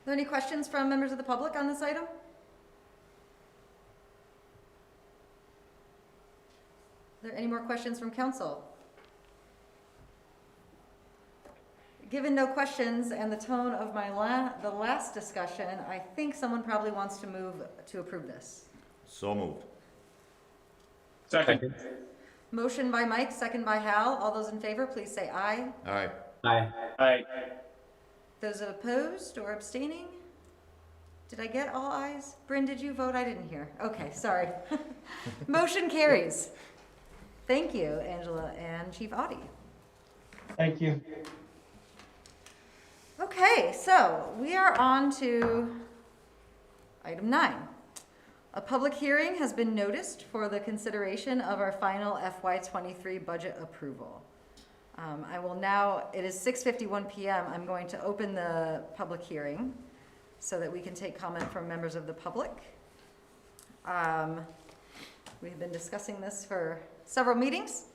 S1: there any questions from members of the public on this item? Are there any more questions from council? Given no questions and the tone of the last discussion, I think someone probably wants to move to approve this.
S3: So moved.
S10: Second.
S1: Motion by Mike, second by Hal. All those in favor, please say aye.
S3: Aye.
S5: Aye.
S2: Aye.
S1: Those opposed or abstaining? Did I get all ayes? Bryn, did you vote? I didn't hear. Okay, sorry. Motion carries. Thank you, Angela and Chief Audie.
S12: Thank you.
S1: Okay, so we are on to Item 9, a public hearing has been noticed for the consideration of our final FY23 budget approval. I will now, it is 6:51 PM. I'm going to open the public hearing so that we can take comment from members of the public. We've been discussing this for several meetings.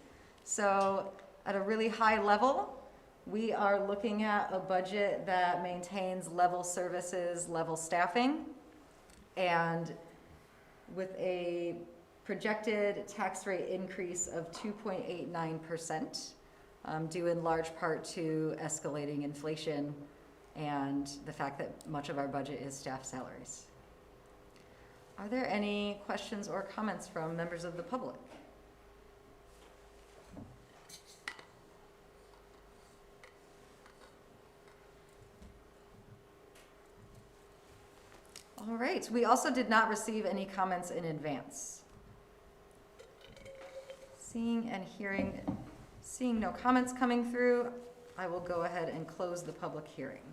S1: So at a really high level, we are looking at a budget that maintains level services, level staffing, and with a projected tax rate increase of 2.89%, due in large part to escalating inflation and the fact that much of our budget is staff salaries. Are there any questions or comments from members of the public? All right, we also did not receive any comments in advance. Seeing no comments coming through, I will go ahead and close the public hearing.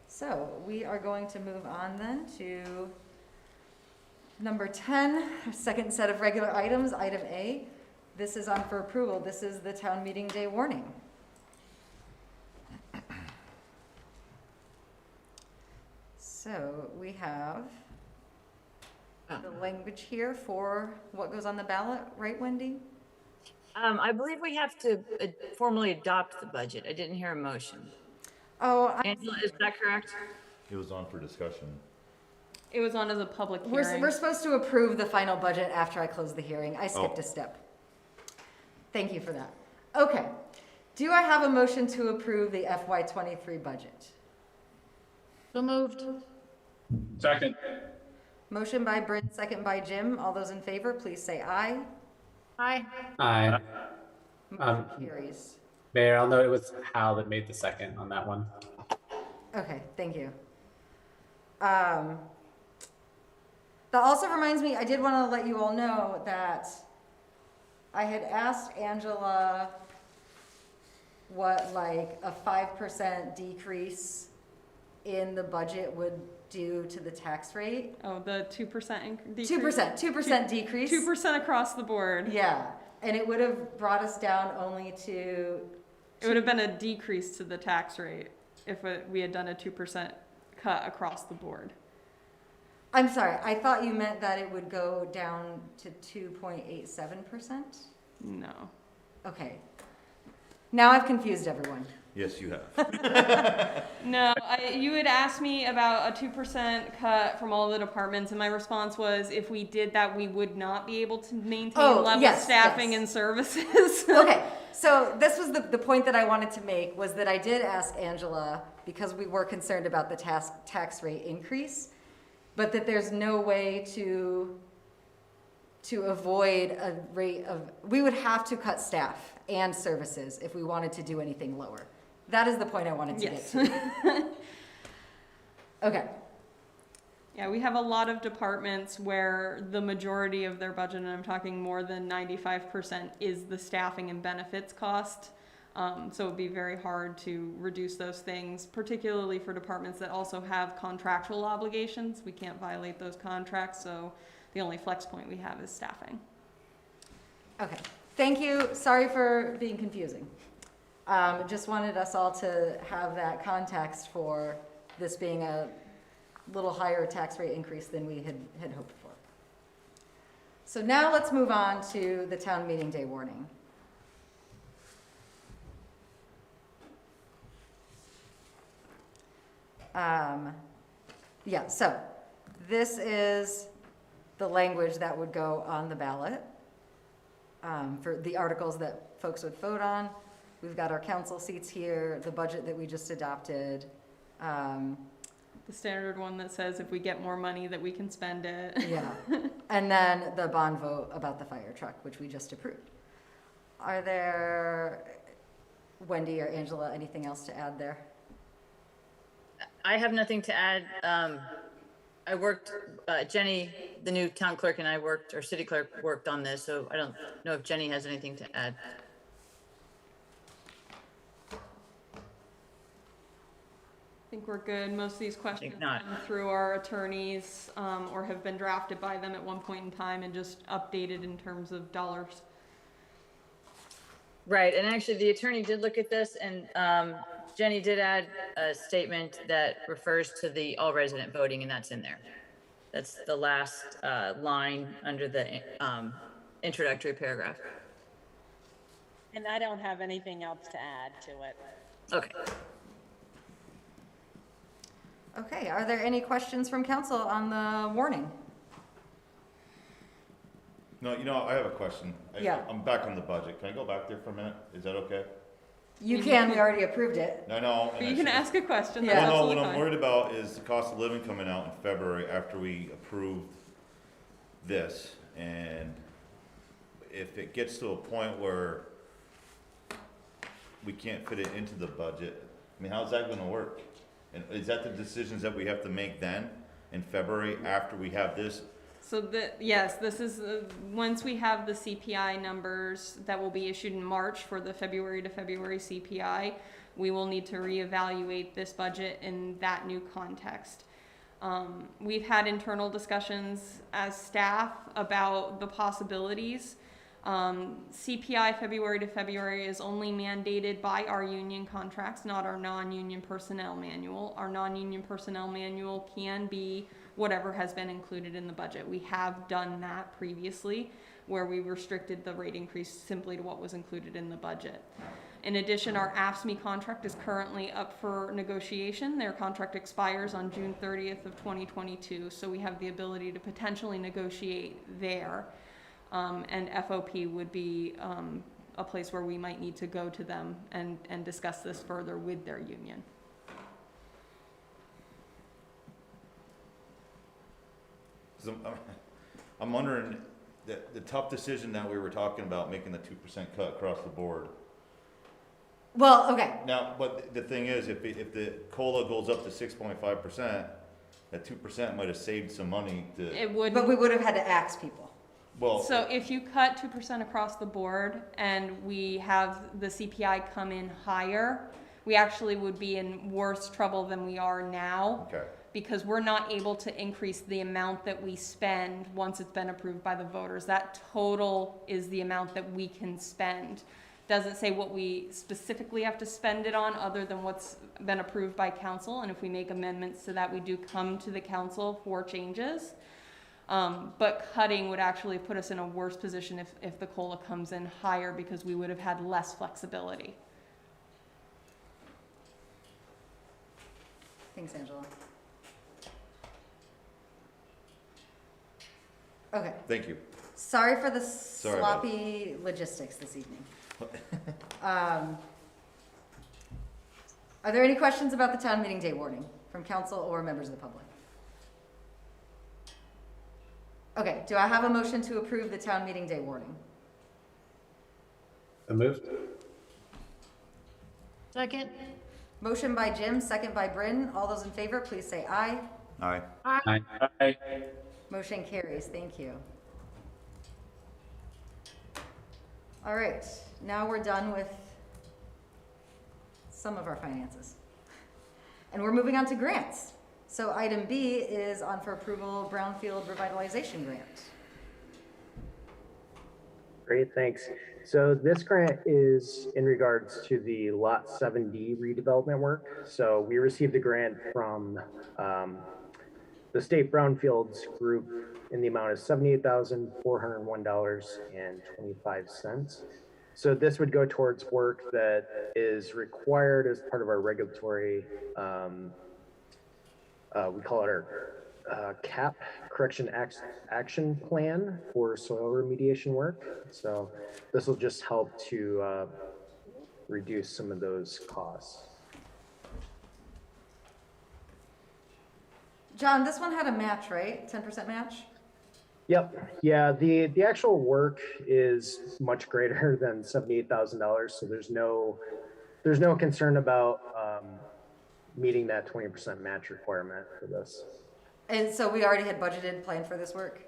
S1: So we are going to move on then to number 10, our second set of regular items, item A. This is on for approval. This is the town meeting day warning. So we have the language here for what goes on the ballot, right, Wendy?
S6: I believe we have to formally adopt the budget. I didn't hear a motion.
S1: Oh,
S6: Angela, is that correct?
S3: It was on for discussion.
S9: It was on as a public hearing.
S1: we're supposed to approve the final budget after I close the hearing. I skipped a step. Thank you for that. Okay. Do I have a motion to approve the FY23 budget?
S4: So moved.
S2: Second.
S1: Motion by Bryn, second by Jim. All those in favor, please say aye.
S4: Aye.
S5: Aye.
S1: Motion carries.
S5: Mayor, I'll note it was Hal that made the second on that one.
S1: Okay, thank you. That also reminds me, I did want to let you all know that I had asked Angela what like a 5% decrease in the budget would do to the tax rate.
S9: Oh, the 2% decrease?
S1: 2% decrease.
S9: 2% across the board.
S1: Yeah, and it would have brought us down only to.
S9: It would have been a decrease to the tax rate if we had done a 2% cut across the board.
S1: I'm sorry, I thought you meant that it would go down to 2.87%?
S9: No.
S1: Okay. Now I've confused everyone.
S3: Yes, you have.
S9: No, you had asked me about a 2% cut from all the departments, and my response was if we did that, we would not be able to maintain level staffing and services.
S1: Okay, so this was the point that I wanted to make, was that I did ask Angela, because we were concerned about the tax rate increase, but that there's no way to avoid a rate of, we would have to cut staff and services if we wanted to do anything lower. That is the point I wanted to get to. Okay.
S9: Yeah, we have a lot of departments where the majority of their budget, and I'm talking more than 95%, is the staffing and benefits cost. So it would be very hard to reduce those things, particularly for departments that also have contractual obligations. We can't violate those contracts, so the only flex point we have is staffing.
S1: Okay, thank you. Sorry for being confusing. Just wanted us all to have that context for this being a little higher tax rate increase than we had hoped for. So now let's move on to the town meeting day warning. Yeah, so this is the language that would go on the ballot for the articles that folks would vote on. We've got our council seats here, the budget that we just adopted.
S9: The standard one that says if we get more money that we can spend it.
S1: Yeah, and then the bond vote about the fire truck, which we just approved. Are there, Wendy or Angela, anything else to add there?
S6: I have nothing to add. I worked, Jenny, the new town clerk, and I worked, or city clerk worked on this, so I don't know if Jenny has anything to add.
S9: think we're good. Most of these questions
S6: not.
S9: come through our attorneys, or have been drafted by them at one point in time and just updated in terms of dollars.
S6: Right, and actually the attorney did look at this, and Jenny did add a statement that refers to the all resident voting, and that's in there. That's the last line under the introductory paragraph.
S13: And I don't have anything else to add to it.
S6: Okay.
S1: Okay, are there any questions from council on the warning?
S3: No, you know, I have a question.
S1: Yeah.
S3: I'm back on the budget. Can I go back there for a minute? Is that okay?
S1: You can, we already approved it.
S3: I know.
S9: But
S3: and
S9: you
S3: I
S9: can
S3: should-
S9: ask a question.
S1: Yeah.
S9: That's
S3: Well, no,
S9: absolutely
S3: what I'm
S9: fine.
S3: worried about is the cost of living coming out in February after we approved this. And if it gets to a point where we can't fit it into the budget, I mean, how's that gonna work? And is that the decisions that we have to make then in February after we have this?
S9: So yes, this is, once we have the CPI numbers that will be issued in March for the February to February CPI, we will need to reevaluate this budget in that new context. We've had internal discussions as staff about the possibilities. CPI February to February is only mandated by our union contracts, not our non-union personnel manual. Our non-union personnel manual can be whatever has been included in the budget. We have done that previously, where we restricted the rate increase simply to what was included in the budget. In addition, our AFSCME contract is currently up for negotiation. Their contract expires on June 30th of 2022, so we have the ability to potentially negotiate there. And FOP would be a place where we might need to go to them and discuss this further with their union.
S3: I'm wondering, the tough decision that we were talking about, making the 2% cut across the board.
S1: Well, okay,
S3: Now, but the thing is, if the COLA goes up to 6.5%, that 2% might have saved some money to,
S9: It would.
S1: but we would have had to ask people.
S3: well.
S9: So if you cut 2% across the board and we have the CPI come in higher, we actually would be in worse trouble than we are now.
S3: Okay.
S9: Because we're not able to increase the amount that we spend once it's been approved by the voters. That total is the amount that we can spend. Doesn't say what we specifically have to spend it on other than what's been approved by council. And if we make amendments to that, we do come to the council for changes. But cutting would actually put us in a worse position if the COLA comes in higher, because we would have had less flexibility.
S1: Thanks, Angela. Okay,
S3: Thank you.
S1: sorry for the
S3: Sorry about
S1: sloppy logistics this evening. Are there any questions about the town meeting day warning from council or members of the public? Okay, do I have a motion to approve the town meeting day warning?
S5: So moved.
S4: Second.
S1: Motion by Jim, second by Bryn. All those in favor, please say aye.
S3: Aye.
S2: Aye.
S1: Motion carries, thank you. All right, now we're done with some of our finances. And we're moving on to grants. So item B is on for approval, Brownfield Revitalization Grant.
S7: Great, thanks. So this grant is in regards to the Lot 7D redevelopment work. So we received a grant from the state Brownfields group in the amount of $78,401.25. So this would go towards work that is required as part of our regulatory, we call it our CAP, Correction Action Plan for soil remediation work. So this will just help to reduce some of those costs.
S1: John, this one had a match, right? 10% match?
S7: Yep. Yeah. The actual work is much greater than $78,000. So there's no concern about meeting that 20% match requirement for this.
S1: And so we already had budgeted, planned for this work?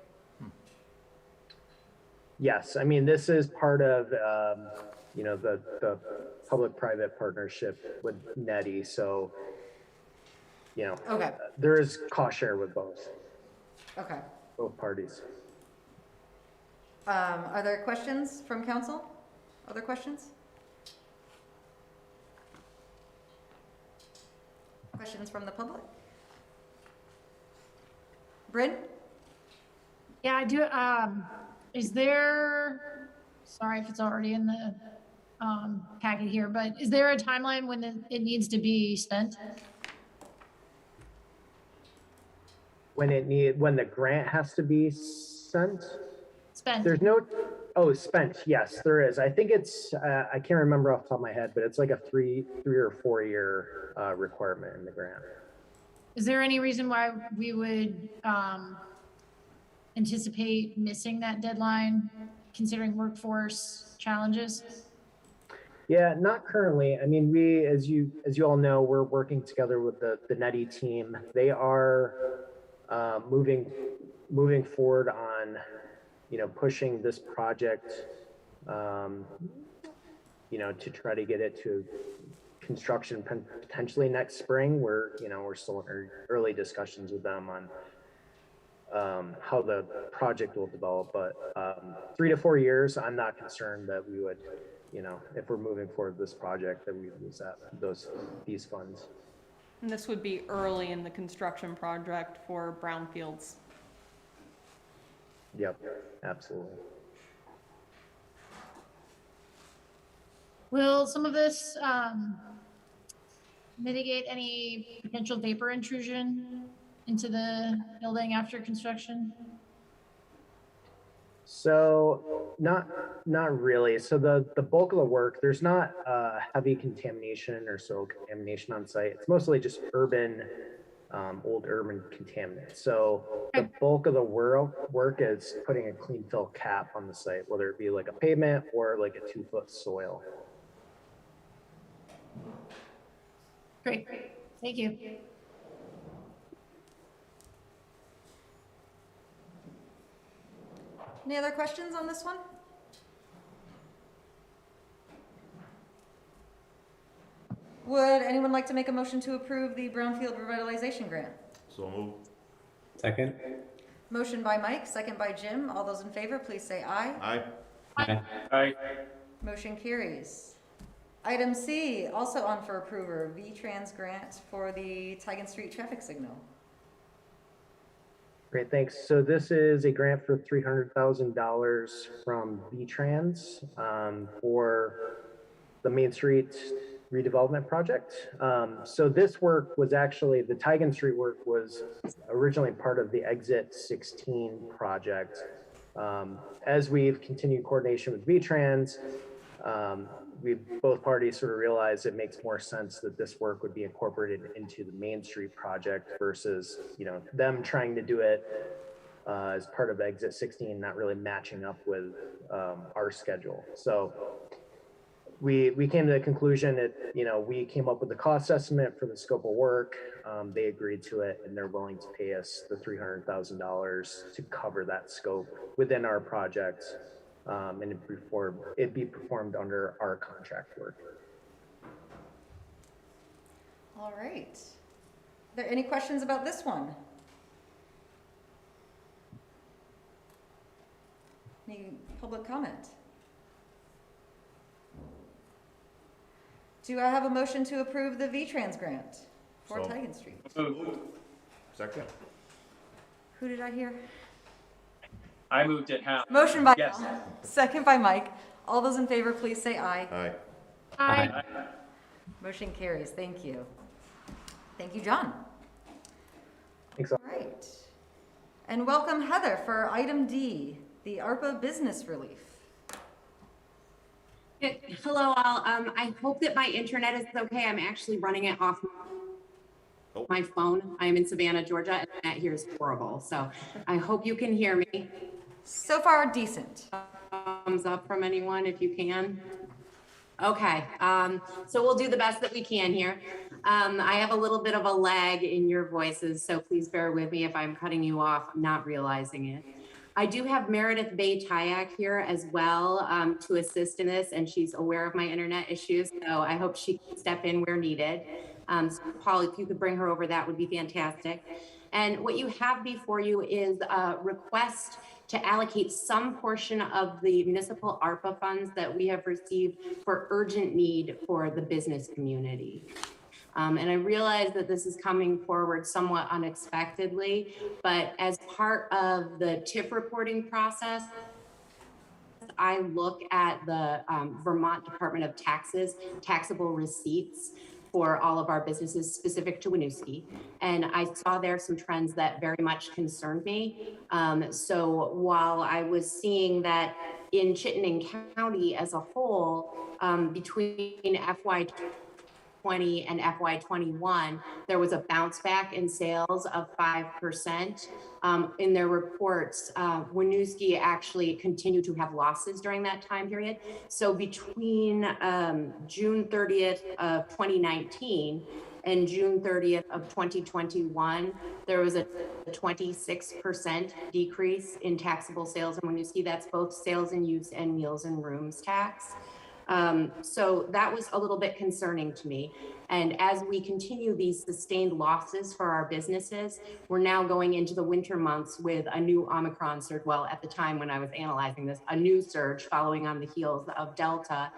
S7: Yes. I mean, this is part of, you know, the public-private partnership with NETI. So
S1: Okay,
S7: there is cost share with both
S1: okay.
S7: parties.
S1: Are there questions from council? Other questions? Questions from the public? Bryn?
S4: Yeah, I do. Is there, sorry if it's already in the packet here, but is there a timeline when it needs to be spent?
S7: When the grant has to be sent?
S4: Spent.
S7: There's no, oh, spent, yes, there is. I think it's, I can't remember off the top of my head, but it's like a three or 4 year requirement in the grant.
S4: Is there any reason why we would anticipate missing that deadline, considering workforce challenges?
S7: Yeah, not currently. I mean, we, as you all know, we're working together with the NETI team. They are moving forward on, pushing this project, to try to get it to construction potentially next spring. We're still in early discussions with them on how the project will develop, but 3 to 4 years, I'm not concerned that we would, if we're moving forward with this project, that we lose these funds.
S9: And this would be early in the construction project for brownfields.
S7: Yep, absolutely.
S4: Will some of this mitigate any potential vapor intrusion into the building after construction?
S7: So not really. So the bulk of the work, there's not heavy contamination or soil contamination on site. It's mostly just urban, old urban contaminants. So the bulk of the work is putting a clean fill cap on the site, whether it be like a pavement or like a 2-foot soil.
S4: Great, thank you.
S1: Any other questions on this one? Would anyone like to make a motion to approve the Brownfield Revitalization Grant?
S3: So move.
S5: Second.
S1: Motion by Mike, second by Jim. All those in favor, please say aye.
S3: Aye.
S5: Aye.
S2: Aye.
S1: Motion carries. Item C, also on for approval, Vtrans grant for the Tigan Street traffic signal.
S7: Great, thanks. So this is a grant for $300,000 from Vtrans for the Main Street redevelopment project. So this work was actually, the Tigan Street work was originally part of the Exit 16 project. As we've continued coordination with Vtrans, both parties sort of realized it makes more sense that this work would be incorporated into the Main Street project versus, them trying to do it as part of Exit 16, not really matching up with our schedule. So we came to the conclusion that, we came up with the cost estimate for the scope of work. They agreed to it and they're willing to pay us the $300,000 to cover that scope within our project. And it'd be performed under our contract work.
S1: All right. Are there any questions about this one? Any public comment? Do I have a motion to approve the Vtrans grant for
S3: So-
S1: Tigan Street?
S3: Second.
S1: Who did I hear?
S2: I moved it half.
S1: Motion by
S2: Yes.
S1: Al, second by Mike. All those in favor, please say aye.
S3: Aye.
S4: Aye.
S1: Motion carries. Thank you. Thank you, John.
S7: Thanks.
S1: All right. And welcome Heather for item D, the ARPA business relief.
S14: Hello all. I hope that my internet is okay. I'm actually running it off my phone. I'm in Savannah, Georgia, and that here is horrible. So I hope you can hear me.
S1: So far, decent.
S14: Thumbs up from anyone if you can. Okay, so we'll do the best that we can here. I have a little bit of a lag in your voices, so please bear with me if I'm cutting you off, not realizing it. I do have Meredith Bay-Tyak here as well to assist in this, and she's aware of my internet issues, so I hope she can step in where needed. So Paul, if you could bring her over, that would be fantastic. And what you have before you is a request to allocate some portion of the municipal ARPA funds that we have received for urgent need for the business community. And I realize that this is coming forward somewhat unexpectedly, but as part of the TIF reporting process, I look at the Vermont Department of Taxes taxable receipts for all of our businesses specific to Winooski. And I saw there some trends that very much concerned me. So while I was seeing that in Chittenden County as a whole, between FY20 and FY21, there was a bounce back in sales of 5%. In their reports, Winooski actually continued to have losses during that time period. So between June 30th of 2019 and June 30th of 2021, there was a 26% decrease in taxable sales in Winooski. That's both sales and use and meals and rooms tax. So that was a little bit concerning to me. And as we continue these sustained losses for our businesses, we're now going into the winter months with a new Omicron surge. Well, at the time when I was analyzing this, a new surge following on the heels of Delta,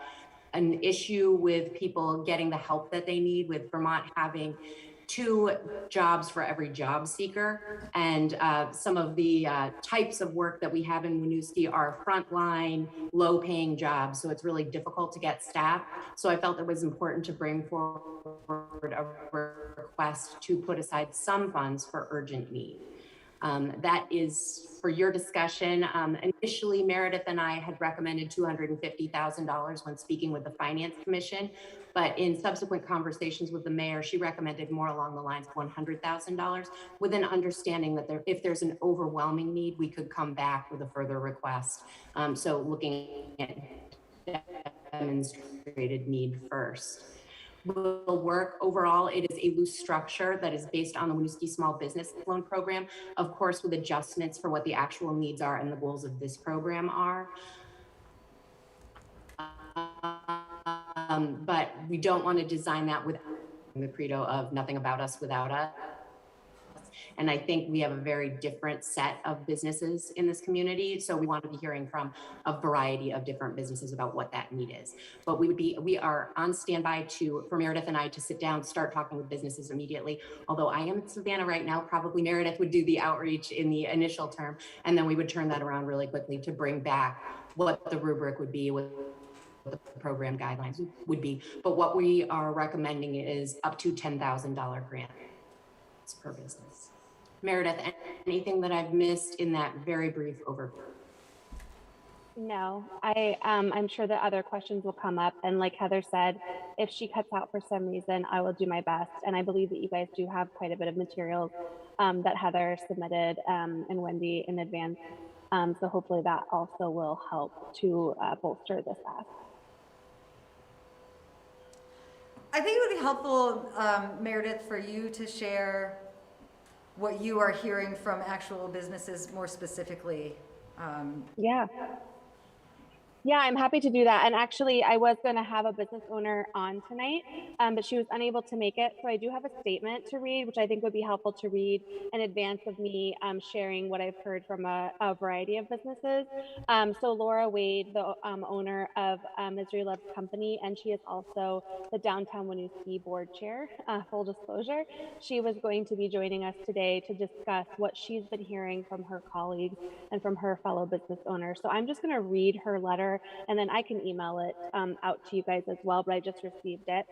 S14: an issue with people getting the help that they need, with Vermont having 2 jobs for every job seeker. And some of the types of work that we have in Winooski are frontline, low-paying jobs. So it's really difficult to get staff. So I felt it was important to bring forward a request to put aside some funds for urgent need. That is for your discussion. Initially, Meredith and I had recommended $250,000 when speaking with the Finance Commission, but in subsequent conversations with the mayor, she recommended more along the lines of $100,000, with an understanding that if there's an overwhelming need, we could come back with a further request. So looking at demonstrated need first. Will work. Overall, it is a loose structure that is based on the Winooski Small Business Loan Program, of course, with adjustments for what the actual needs are and the goals of this program are. But we don't want to design that with the credo of nothing about us without us. And I think we have a very different set of businesses in this community. So we want to be hearing from a variety of different businesses about what that need is. But we are on standby for Meredith and I to sit down, start talking with businesses immediately. Although I am in Savannah right now, probably Meredith would do the outreach in the initial term. And then we would turn that around really quickly to bring back what the rubric would be, what the program guidelines would be. But what we are recommending is up to $10,000 grant per business. Meredith, anything that I've missed in that very brief overview?
S15: No, I'm sure that other questions will come up. And like Heather said, if she cuts out for some reason, I will do my best. And I believe that you guys do have quite a bit of materials that Heather submitted and Wendy in advance. So hopefully that also will help to bolster this ask.
S1: I think it would be helpful, Meredith, for you to share what you are hearing from actual businesses more specifically.
S15: Yeah, I'm happy to do that. And actually, I was going to have a business owner on tonight, but she was unable to make it. So I do have a statement to read, which I think would be helpful to read in advance of me sharing what I've heard from a variety of businesses. So Laura Wade, the owner of Misery Loves Company, and she is also the Downtown Winooski board chair, full disclosure. She was going to be joining us today to discuss what she's been hearing from her colleagues and from her fellow business owners. So I'm just going to read her letter, and then I can email it out to you guys as well, but I just received it.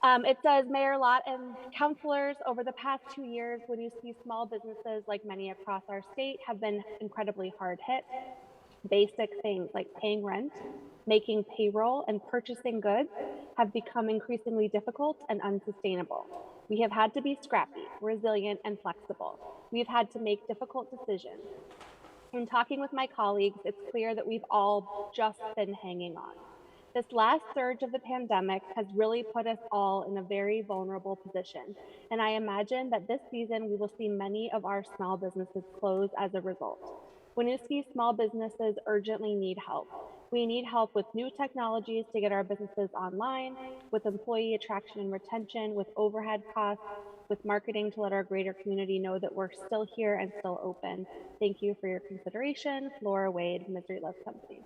S15: It says, Mayor Lott and councilors, over the past 2 years, Winooski small businesses, like many across our state, have been incredibly hard hit. Basic things like paying rent, making payroll, and purchasing goods have become increasingly difficult and unsustainable. We have had to be scrappy, resilient, and flexible. We've had to make difficult decisions. In talking with my colleagues, it's clear that we've all just been hanging on. This last surge of the pandemic has really put us all in a very vulnerable position, and I imagine that this season we will see many of our small businesses close as a result. Winooski small businesses urgently need help. We need help with new technologies to get our businesses online, with employee attraction and retention, with overhead costs, with marketing to let our greater community know that we're still here and still open. Thank you for your consideration. Laura Wade, Misery Loves Company.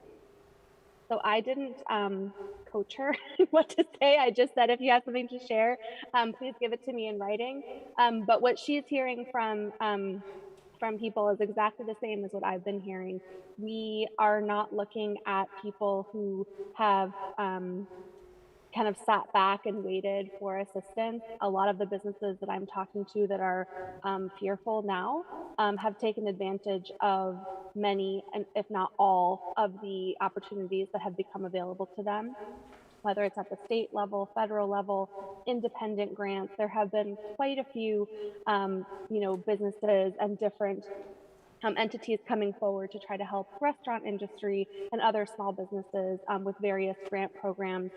S15: So I didn't coach her what to say. I just said, if you have something to share, please give it to me in writing. But what she's hearing from people is exactly the same as what I've been hearing. We are not looking at people who have kind of sat back and waited for assistance. A lot of the businesses that I'm talking to that are fearful now have taken advantage of many, and if not all, of the opportunities that have become available to them, whether it's at the state level, federal level, independent grants. There have been quite a few, businesses and different entities coming forward to try to help restaurant industry and other small businesses with various grant programs,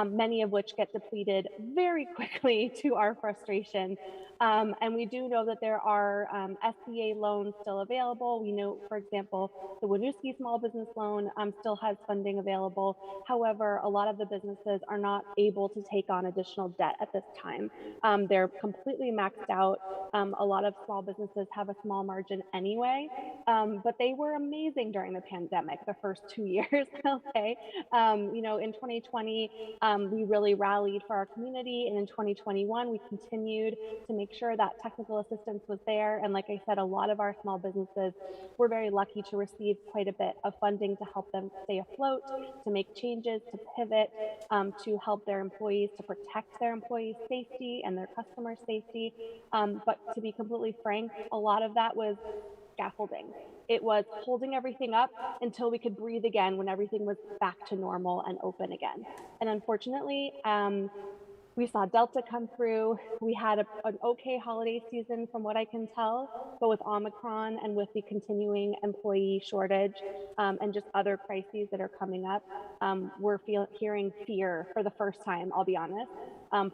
S15: many of which get depleted very quickly to our frustration. And we do know that there are SBA loans still available. We know, for example, the Winooski small business loan still has funding available. However, a lot of the businesses are not able to take on additional debt at this time. They're completely maxed out. A lot of small businesses have a small margin anyway, but they were amazing during the pandemic, the first 2 years, I'll say. In 2020, we really rallied for our community, and in 2021, we continued to make sure that technical assistance was there. And like I said, a lot of our small businesses were very lucky to receive quite a bit of funding to help them stay afloat, to make changes, to pivot, to help their employees, to protect their employees' safety and their customers' safety. But to be completely frank, a lot of that was scaffolding. It was holding everything up until we could breathe again when everything was back to normal and open again. And unfortunately, we saw Delta come through. We had an okay holiday season from what I can tell, but with Omicron and with the continuing employee shortage and just other crises that are coming up, we're hearing fear for the first time, I'll be honest,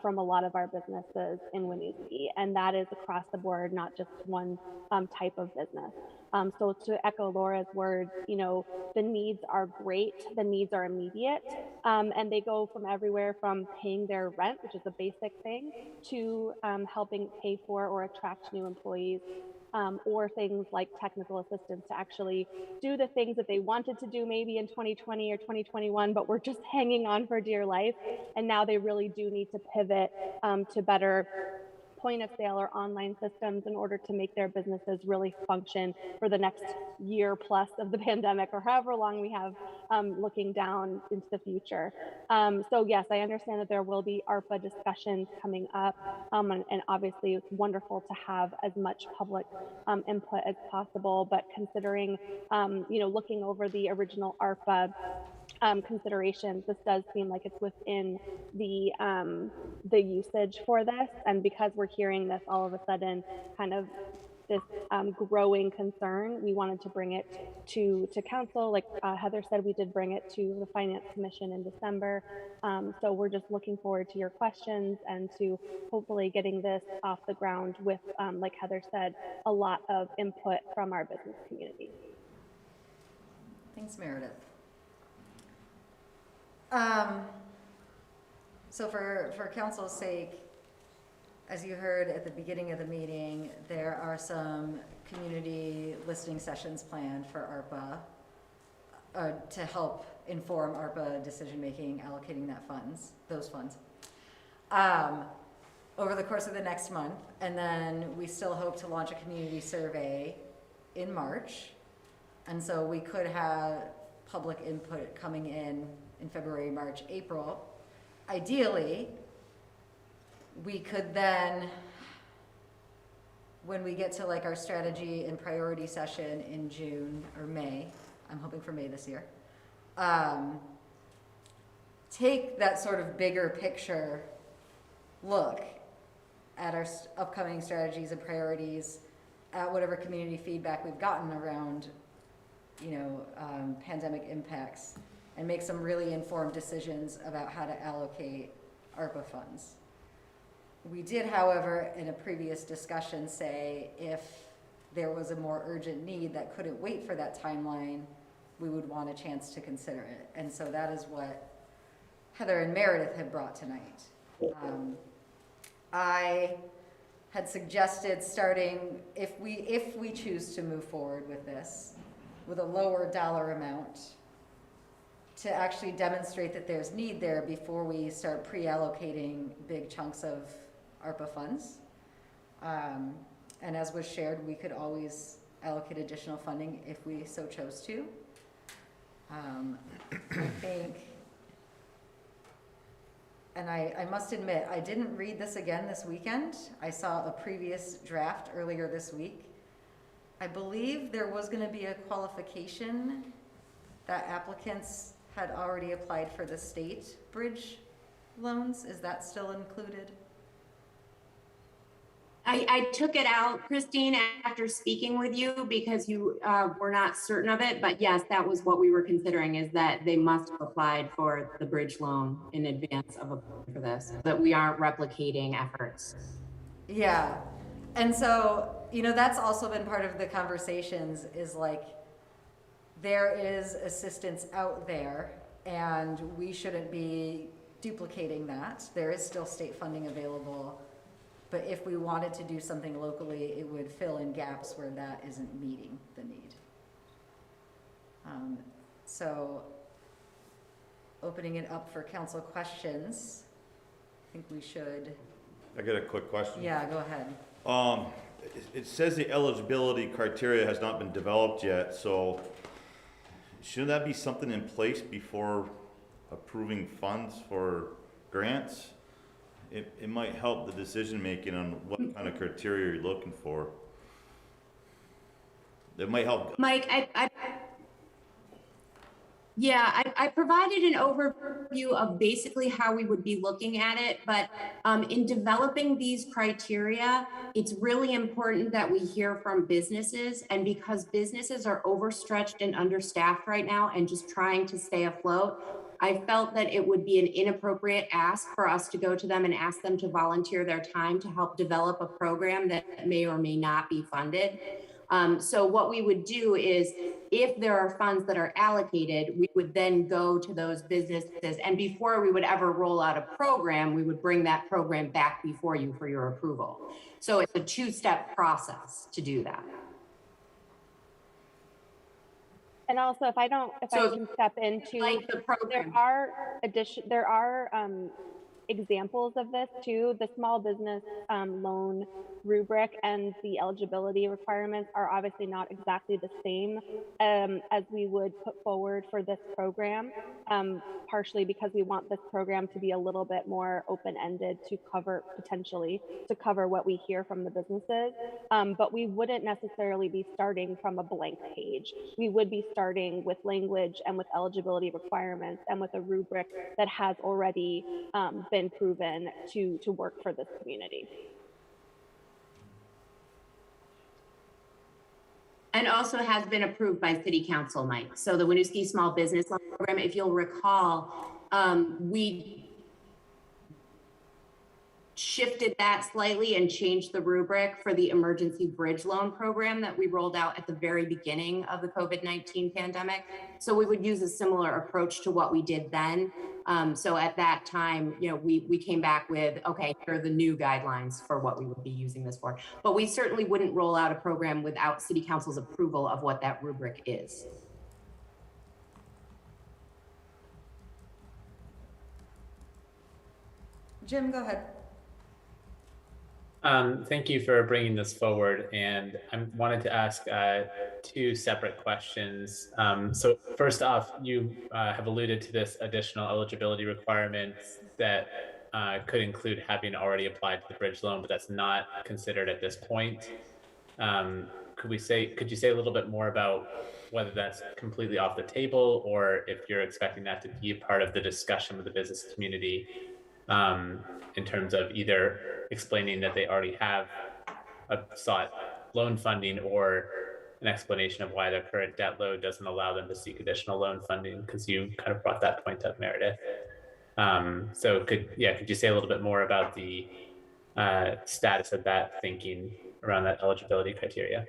S15: from a lot of our businesses in Winooski. And that is across the board, not just one type of business. So to echo Laura's words, the needs are great, the needs are immediate, and they go from everywhere from paying their rent, which is a basic thing, to helping pay for or attract new employees, or things like technical assistance to actually do the things that they wanted to do maybe in 2020 or 2021, but were just hanging on for dear life. And now they really do need to pivot to better point of sale or online systems in order to make their businesses really function for the next year plus of the pandemic, or however long we have looking down into the future. So yes, I understand that there will be ARPA discussions coming up, and obviously it's wonderful to have as much public input as possible, but considering, looking over the original ARPA considerations, this does seem like it's within the usage for this. And because we're hearing this all of a sudden, kind of this growing concern, we wanted to bring it to council. Like Heather said, we did bring it to the Finance Commission in December. So we're just looking forward to your questions and to hopefully getting this off the ground with, like Heather said, a lot of input from our business community.
S1: Thanks, Meredith. So for council's sake, as you heard at the beginning of the meeting, there are some community listening sessions planned for ARPA to help inform ARPA decision-making, allocating those funds, over the course of the next month. And then we still hope to launch a community survey in March. And so we could have public input coming in February, March, April. Ideally, we could then, when we get to like our strategy and priority session in June or May, I'm hoping for May this year, take that sort of bigger picture look at our upcoming strategies and priorities, at whatever community feedback we've gotten around, pandemic impacts, and make some really informed decisions about how to allocate ARPA funds. We did, however, in a previous discussion say if there was a more urgent need that couldn't wait for that timeline, we would want a chance to consider it. And so that is what Heather and Meredith had brought tonight. I had suggested starting, if we choose to move forward with this, with a lower dollar amount, to actually demonstrate that there's need there before we start pre-allocating big chunks of ARPA funds. And as was shared, we could always allocate additional funding if we so chose to. I think, and I must admit, I didn't read this again this weekend. I saw a previous draft earlier this week. I believe there was going to be a qualification that applicants had already applied for the state bridge loans. Is that still included?
S14: I took it out, Christine, after speaking with you because you were not certain of it. But yes, that was what we were considering, is that they must have applied for the bridge loan in advance of applying for this, that we aren't replicating efforts.
S1: Yeah. And so, you know, that's also been part of the conversations, is like, there is assistance out there and we shouldn't be duplicating that. There is still state funding available. But if we wanted to do something locally, it would fill in gaps where that isn't meeting the need. So opening it up for council questions, I think we should.
S3: I got a quick question.
S1: Yeah, go ahead.
S3: It says the eligibility criteria has not been developed yet, so shouldn't that be something in place before approving funds for grants? It might help the decision making on what kind of criteria you're looking for. It might help.
S14: Mike, I provided an overview of basically how we would be looking at it, but in developing these criteria, it's really important that we hear from businesses, and because businesses are overstretched and understaffed right now and just trying to stay afloat, I felt that it would be an inappropriate ask for us to go to them and ask them to volunteer their time to help develop a program that may or may not be funded. So what we would do is, if there are funds that are allocated, we would then go to those businesses, and before we would ever roll out a program, we would bring that program back before you for your approval. So it's a two-step process to do that.
S15: And also, if I can step into,
S14: like the program,
S15: there are examples of this too. The small business loan rubric and the eligibility requirements are obviously not exactly the same as we would put forward for this program, partially because we want this program to be a little bit more open-ended to cover, potentially, to cover what we hear from the businesses. But we wouldn't necessarily be starting from a blank page. We would be starting with language and with eligibility requirements and with a rubric that has already been proven to work for this community.
S14: And also has been approved by City Council, Mike. So the Winooski Small Business Loan Program, if you'll recall, we shifted that slightly and changed the rubric for the emergency bridge loan program that we rolled out at the very beginning of the COVID-19 pandemic. So we would use a similar approach to what we did then. So at that time, you know, we came back with, okay, here are the new guidelines for what we would be using this for. But we certainly wouldn't roll out a program without City Council's approval of what that rubric is.
S1: Jim, go ahead.
S5: Thank you for bringing this forward, and I wanted to ask two separate questions. So first off, you have alluded to this additional eligibility requirements that could include having already applied to the bridge loan, but that's not considered at this point. Could you say a little bit more about whether that's completely off the table, or if you're expecting that to be a part of the discussion with the business community? In terms of either explaining that they already have sought loan funding, or an explanation of why their current debt load doesn't allow them to seek additional loan funding, because you kind of brought that point up, Meredith. So could you say a little bit more about the status of that thinking around that eligibility criteria?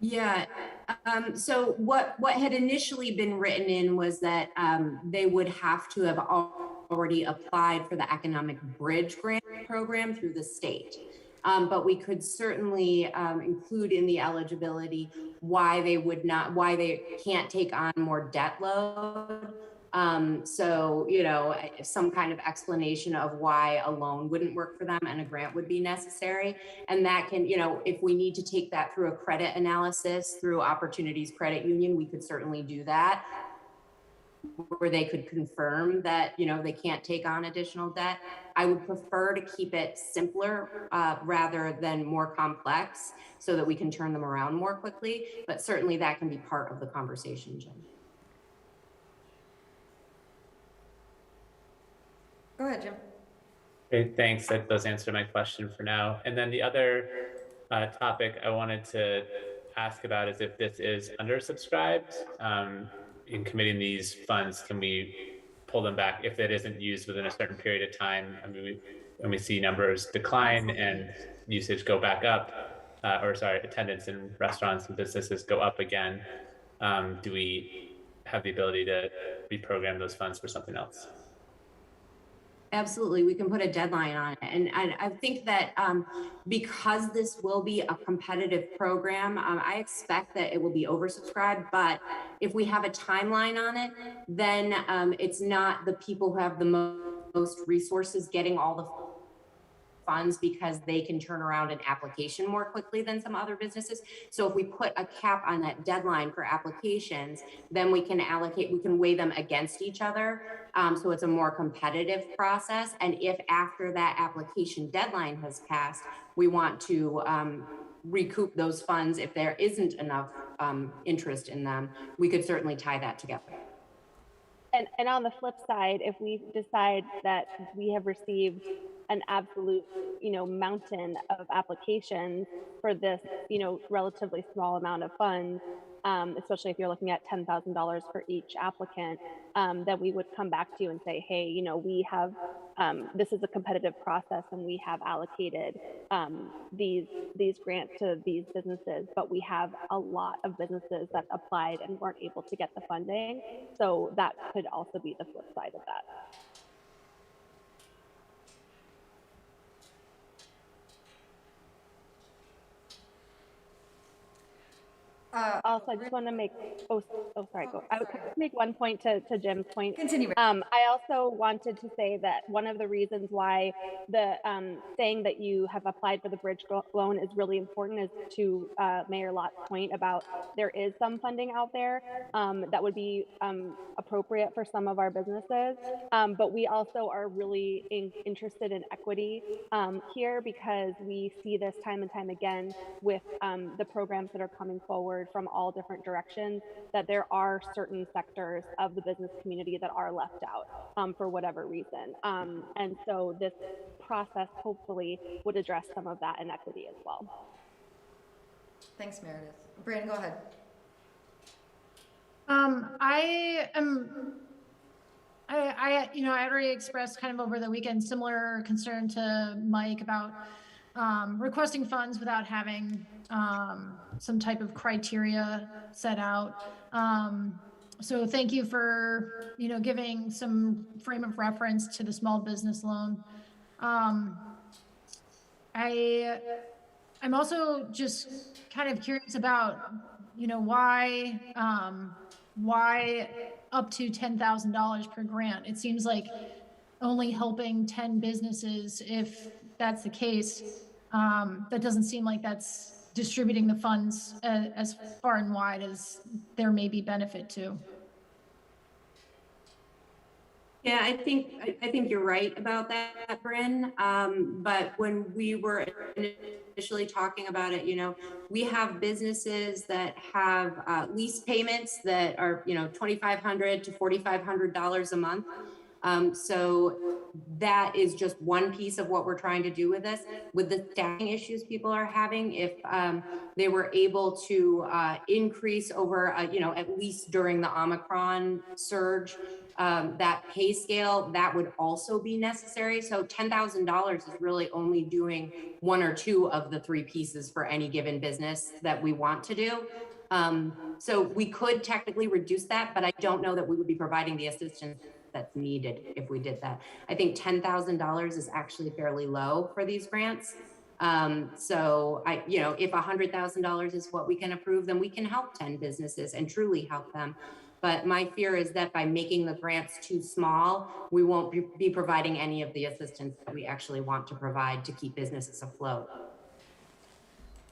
S14: Yeah, so what had initially been written in was that they would have to have already applied for the Economic Bridge Grant Program through the state. But we could certainly include in the eligibility why they can't take on more debt load. So, you know, some kind of explanation of why a loan wouldn't work for them and a grant would be necessary. And that can, you know, if we need to take that through a credit analysis through Opportunities Credit Union, we could certainly do that, where they could confirm that, you know, they can't take on additional debt. I would prefer to keep it simpler rather than more complex so that we can turn them around more quickly. But certainly that can be part of the conversation, Jim.
S1: Go ahead, Jim.
S5: Great, thanks. That does answer my question for now. And then the other topic I wanted to ask about is if this is undersubscribed. In committing these funds, can we pull them back if it isn't used within a certain period of time? I mean, when we see numbers decline and usage go back up, attendance in restaurants and businesses go up again, do we have the ability to reprogram those funds for something else?
S14: Absolutely, we can put a deadline on it. And I think that because this will be a competitive program, I expect that it will be oversubscribed, but if we have a timeline on it, then it's not the people who have the most resources getting all the funds because they can turn around an application more quickly than some other businesses. So if we put a cap on that deadline for applications, then we can weigh them against each other. So it's a more competitive process. And if after that application deadline has passed, we want to recoup those funds, if there isn't enough interest in them, we could certainly tie that together.
S15: And on the flip side, if we decide that we have received an absolute, mountain of applications for this, relatively small amount of funds, especially if you're looking at $10,000 for each applicant, that we would come back to you and say, hey, we have, this is a competitive process and we have allocated these grants to these businesses, but we have a lot of businesses that applied and weren't able to get the funding. So that could also be the flip side of that. Also, I just want to make, sorry, go. I would make one point to Jim's point.
S1: Continue.
S15: I also wanted to say that one of the reasons why the saying that you have applied for the bridge loan is really important is to Mayor Lott's point about there is some funding out there that would be appropriate for some of our businesses. But we also are really interested in equity here because we see this time and time again with the programs that are coming forward from all different directions, that there are certain sectors of the business community that are left out for whatever reason. And so this process hopefully would address some of that inequity as well.
S1: Thanks, Meredith. Brandon, go ahead.
S4: I already expressed kind of over the weekend similar concern to Mike about requesting funds without having some type of criteria set out. So thank you for, giving some frame of reference to the small business loan. I'm also just kind of curious about, why up to $10,000 per grant? It seems like only helping 10 businesses, if that's the case. That doesn't seem like that's distributing the funds as far and wide as there may be benefit to.
S14: Yeah, I think you're right about that, Bryn. But when we were initially talking about it, we have businesses that have lease payments that are, $2,500 to $4,500 a month. So that is just one piece of what we're trying to do with this. With the staffing issues people are having, if they were able to increase over, at least during the Omicron surge, that pay scale, that would also be necessary. So $10,000 is really only doing one or two of the three pieces for any given business that we want to do. So we could technically reduce that, but I don't know that we would be providing the assistance that's needed if we did that. I think $10,000 is actually fairly low for these grants. So if $100,000 is what we can approve, then we can help 10 businesses and truly help them. But my fear is that by making the grants too small, we won't be providing any of the assistance that we actually want to provide to keep businesses afloat.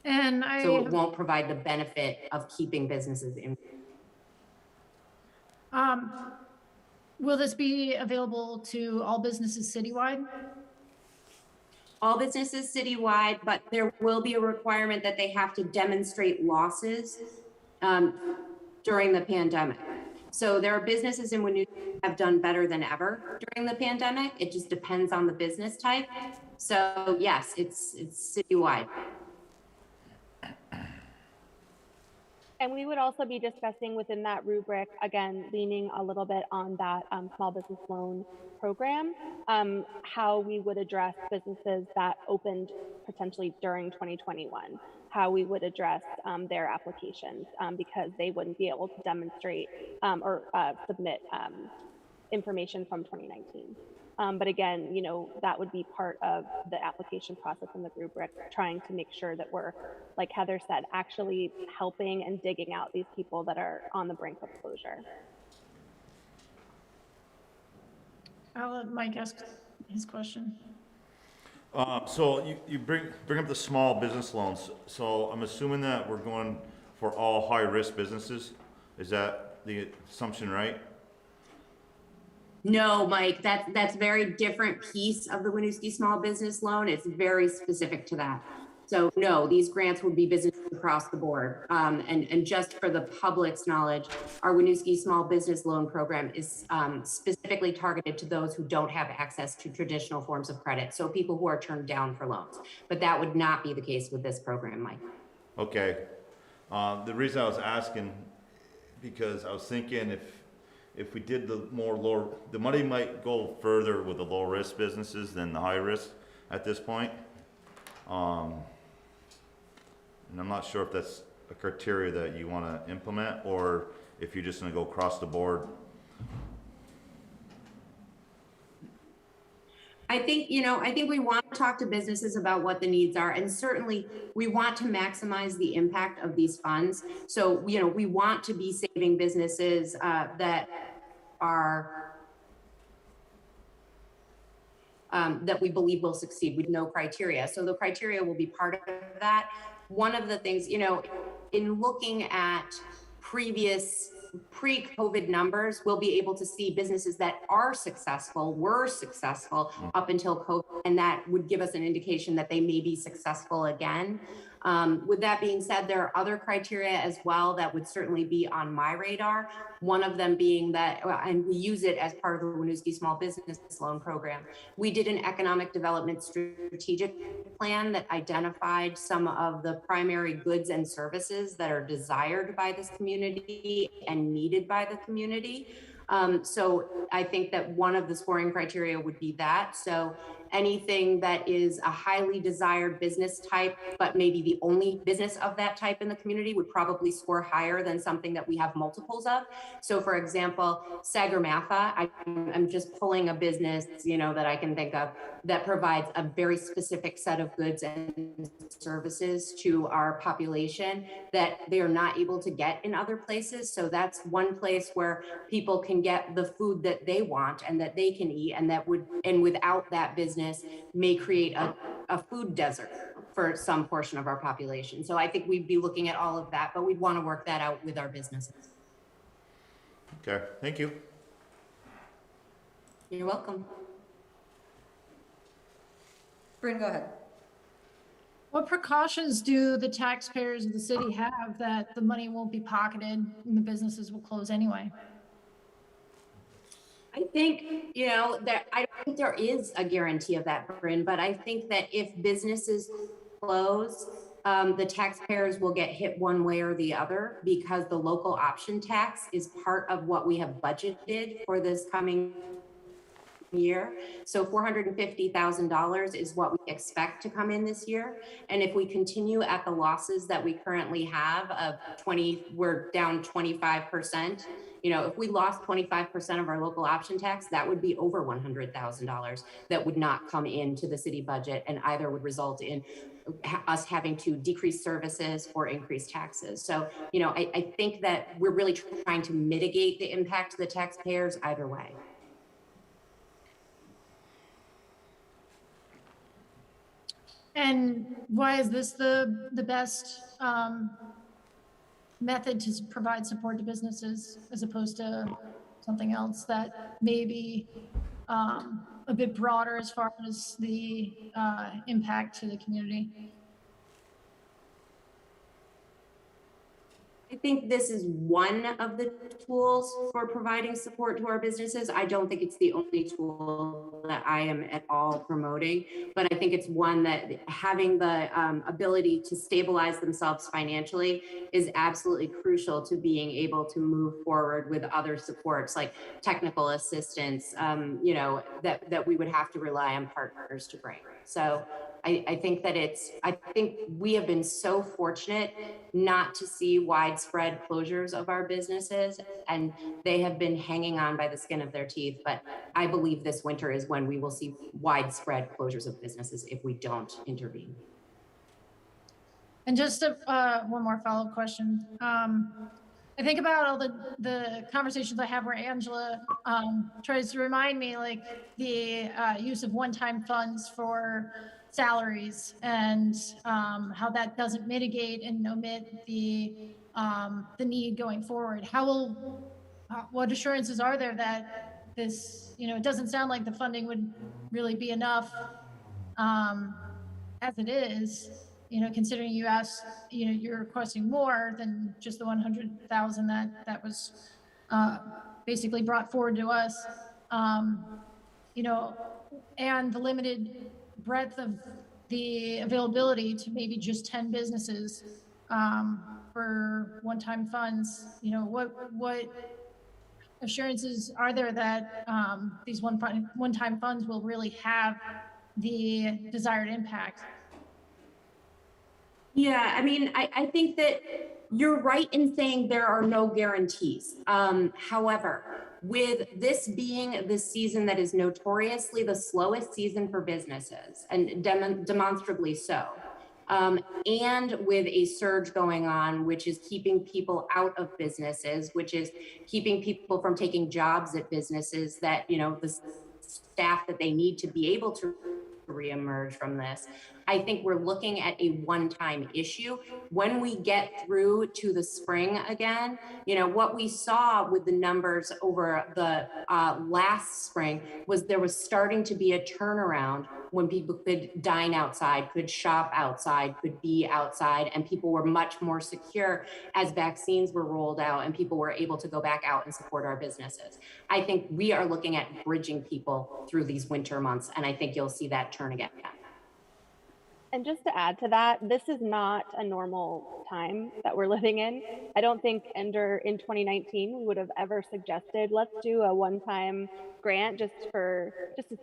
S4: And
S14: So it won't provide the benefit of keeping businesses in.
S4: Will this be available to all businesses citywide?
S14: All businesses citywide, but there will be a requirement that they have to demonstrate losses during the pandemic. So there are businesses in Winooski that have done better than ever during the pandemic. It just depends on the business type. So yes, it's citywide.
S15: And we would also be discussing within that rubric, again, leaning a little bit on that small business loan program, how we would address businesses that opened potentially during 2021, how we would address their applications because they wouldn't be able to demonstrate or submit information from 2019. But again, that would be part of the application process in the rubric, trying to make sure that we're, like Heather said, actually helping and digging out these people that are on the brink of closure.
S4: I'll let Mike ask his question.
S3: So you bring up the small business loans. So I'm assuming that we're going for all high-risk businesses. Is that the assumption, right?
S14: No, Mike, that's very different piece of the Winooski small business loan. It's very specific to that. So no, these grants would be businesses across the board. And just for the public's knowledge, our Winooski small business loan program is specifically targeted to those who don't have access to traditional forms of credit. So people who are turned down for loans, but that would not be the case with this program, Mike.
S3: Okay. The reason I was asking, because I was thinking if we did the money might go further with the low risk businesses than the high risk at this point. And I'm not sure if that's a criteria that you want to implement or if you're just going to go across the board.
S14: I think we want to talk to businesses about what the needs are, and certainly we want to maximize the impact of these funds. So, we want to be saving businesses that are that we believe will succeed with no criteria. So the criteria will be part of that. One of the things, in looking at pre-COVID numbers, we'll be able to see businesses that were successful up until COVID, and that would give us an indication that they may be successful again. With that being said, there are other criteria as well that would certainly be on my radar. One of them being that, and we use it as part of the Winooski Small Business Loan Program. We did an economic development strategic plan that identified some of the primary goods and services that are desired by this community and needed by the community. So I think that one of the scoring criteria would be that. So anything that is a highly desired business type, but maybe the only business of that type in the community would probably score higher than something that we have multiples of. So for example, Sagarmatha, I'm just pulling a business, that I can think of that provides a very specific set of goods and services to our population that they are not able to get in other places. So that's one place where people can get the food that they want and that they can eat, and without that business may create a food desert for some portion of our population. So I think we'd be looking at all of that, but we'd want to work that out with our businesses.
S3: Okay, thank you.
S14: You're welcome.
S1: Bryn, go ahead.
S4: What precautions do the taxpayers of the city have that the money won't be pocketed and the businesses will close anyway?
S14: I think, that I don't think there is a guarantee of that, Bryn, but I think that if businesses close, the taxpayers will get hit one way or the other because the local option tax is part of what we have budgeted for this coming year. So $450,000 is what we expect to come in this year. And if we continue at the losses that we currently have of 20, we're down 25%. You know, if we lost 25% of our local option tax, that would be over $100,000 that would not come into the city budget and either would result in us having to decrease services or increase taxes. So, you know, I think that we're really trying to mitigate the impact to the taxpayers either way.
S4: And why is this the best method to provide support to businesses as opposed to something else that may be a bit broader as far as the impact to the community?
S14: I think this is one of the tools for providing support to our businesses. I don't think it's the only tool that I am at all promoting, but I think it's one that having the ability to stabilize themselves financially is absolutely crucial to being able to move forward with other supports like technical assistance, you know, that we would have to rely on partners to bring. So I think that I think we have been so fortunate not to see widespread closures of our businesses, and they have been hanging on by the skin of their teeth. But I believe this winter is when we will see widespread closures of businesses if we don't intervene.
S4: And just one more follow-up question. I think about all the conversations I have where Angela tries to remind me like the use of one-time funds for salaries and how that doesn't mitigate and omit the need going forward. What assurances are there that this, you know, it doesn't sound like the funding would really be enough as it is, you know, considering you asked, you know, you're requesting more than just the 100,000 that was basically brought forward to us, you know, and the limited breadth of the availability to maybe just 10 businesses for one-time funds. You know, what assurances are there that these one-time funds will really have the desired impact?
S14: Yeah, I mean, I think that you're right in saying there are no guarantees. However, with this being the season that is notoriously the slowest season for businesses, and demonstrably so, and with a surge going on, which is keeping people out of businesses, which is keeping people from taking jobs at businesses that, you know, the staff that they need to be able to reemerge from this. I think we're looking at a one-time issue. When we get through to the spring again, you know, what we saw with the numbers over the last spring was there was starting to be a turnaround when people could dine outside, could shop outside, could be outside, and people were much more secure as vaccines were rolled out and people were able to go back out and support our businesses. I think we are looking at bridging people through these winter months, and I think you'll see that turn again.
S15: And just to add to that, this is not a normal time that we're living in. I don't think in 2019 we would have ever suggested, let's do a one-time grant just to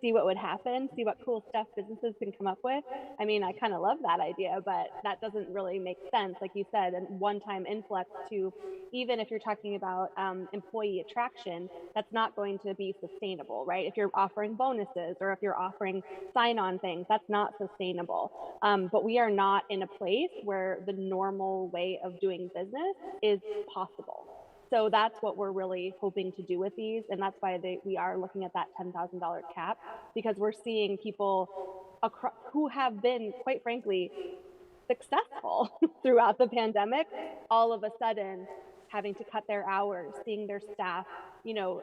S15: see what would happen, see what cool stuff businesses can come up with. I mean, I kind of love that idea, but that doesn't really make sense. Like you said, a one-time influx to, even if you're talking about employee attraction, that's not going to be sustainable, right? If you're offering bonuses or if you're offering sign-on things, that's not sustainable. But we are not in a place where the normal way of doing business is possible. So that's what we're really hoping to do with these. And that's why we are looking at that $10,000 cap, because we're seeing people who have been, quite frankly, successful throughout the pandemic, all of a sudden having to cut their hours, seeing their staff, you know,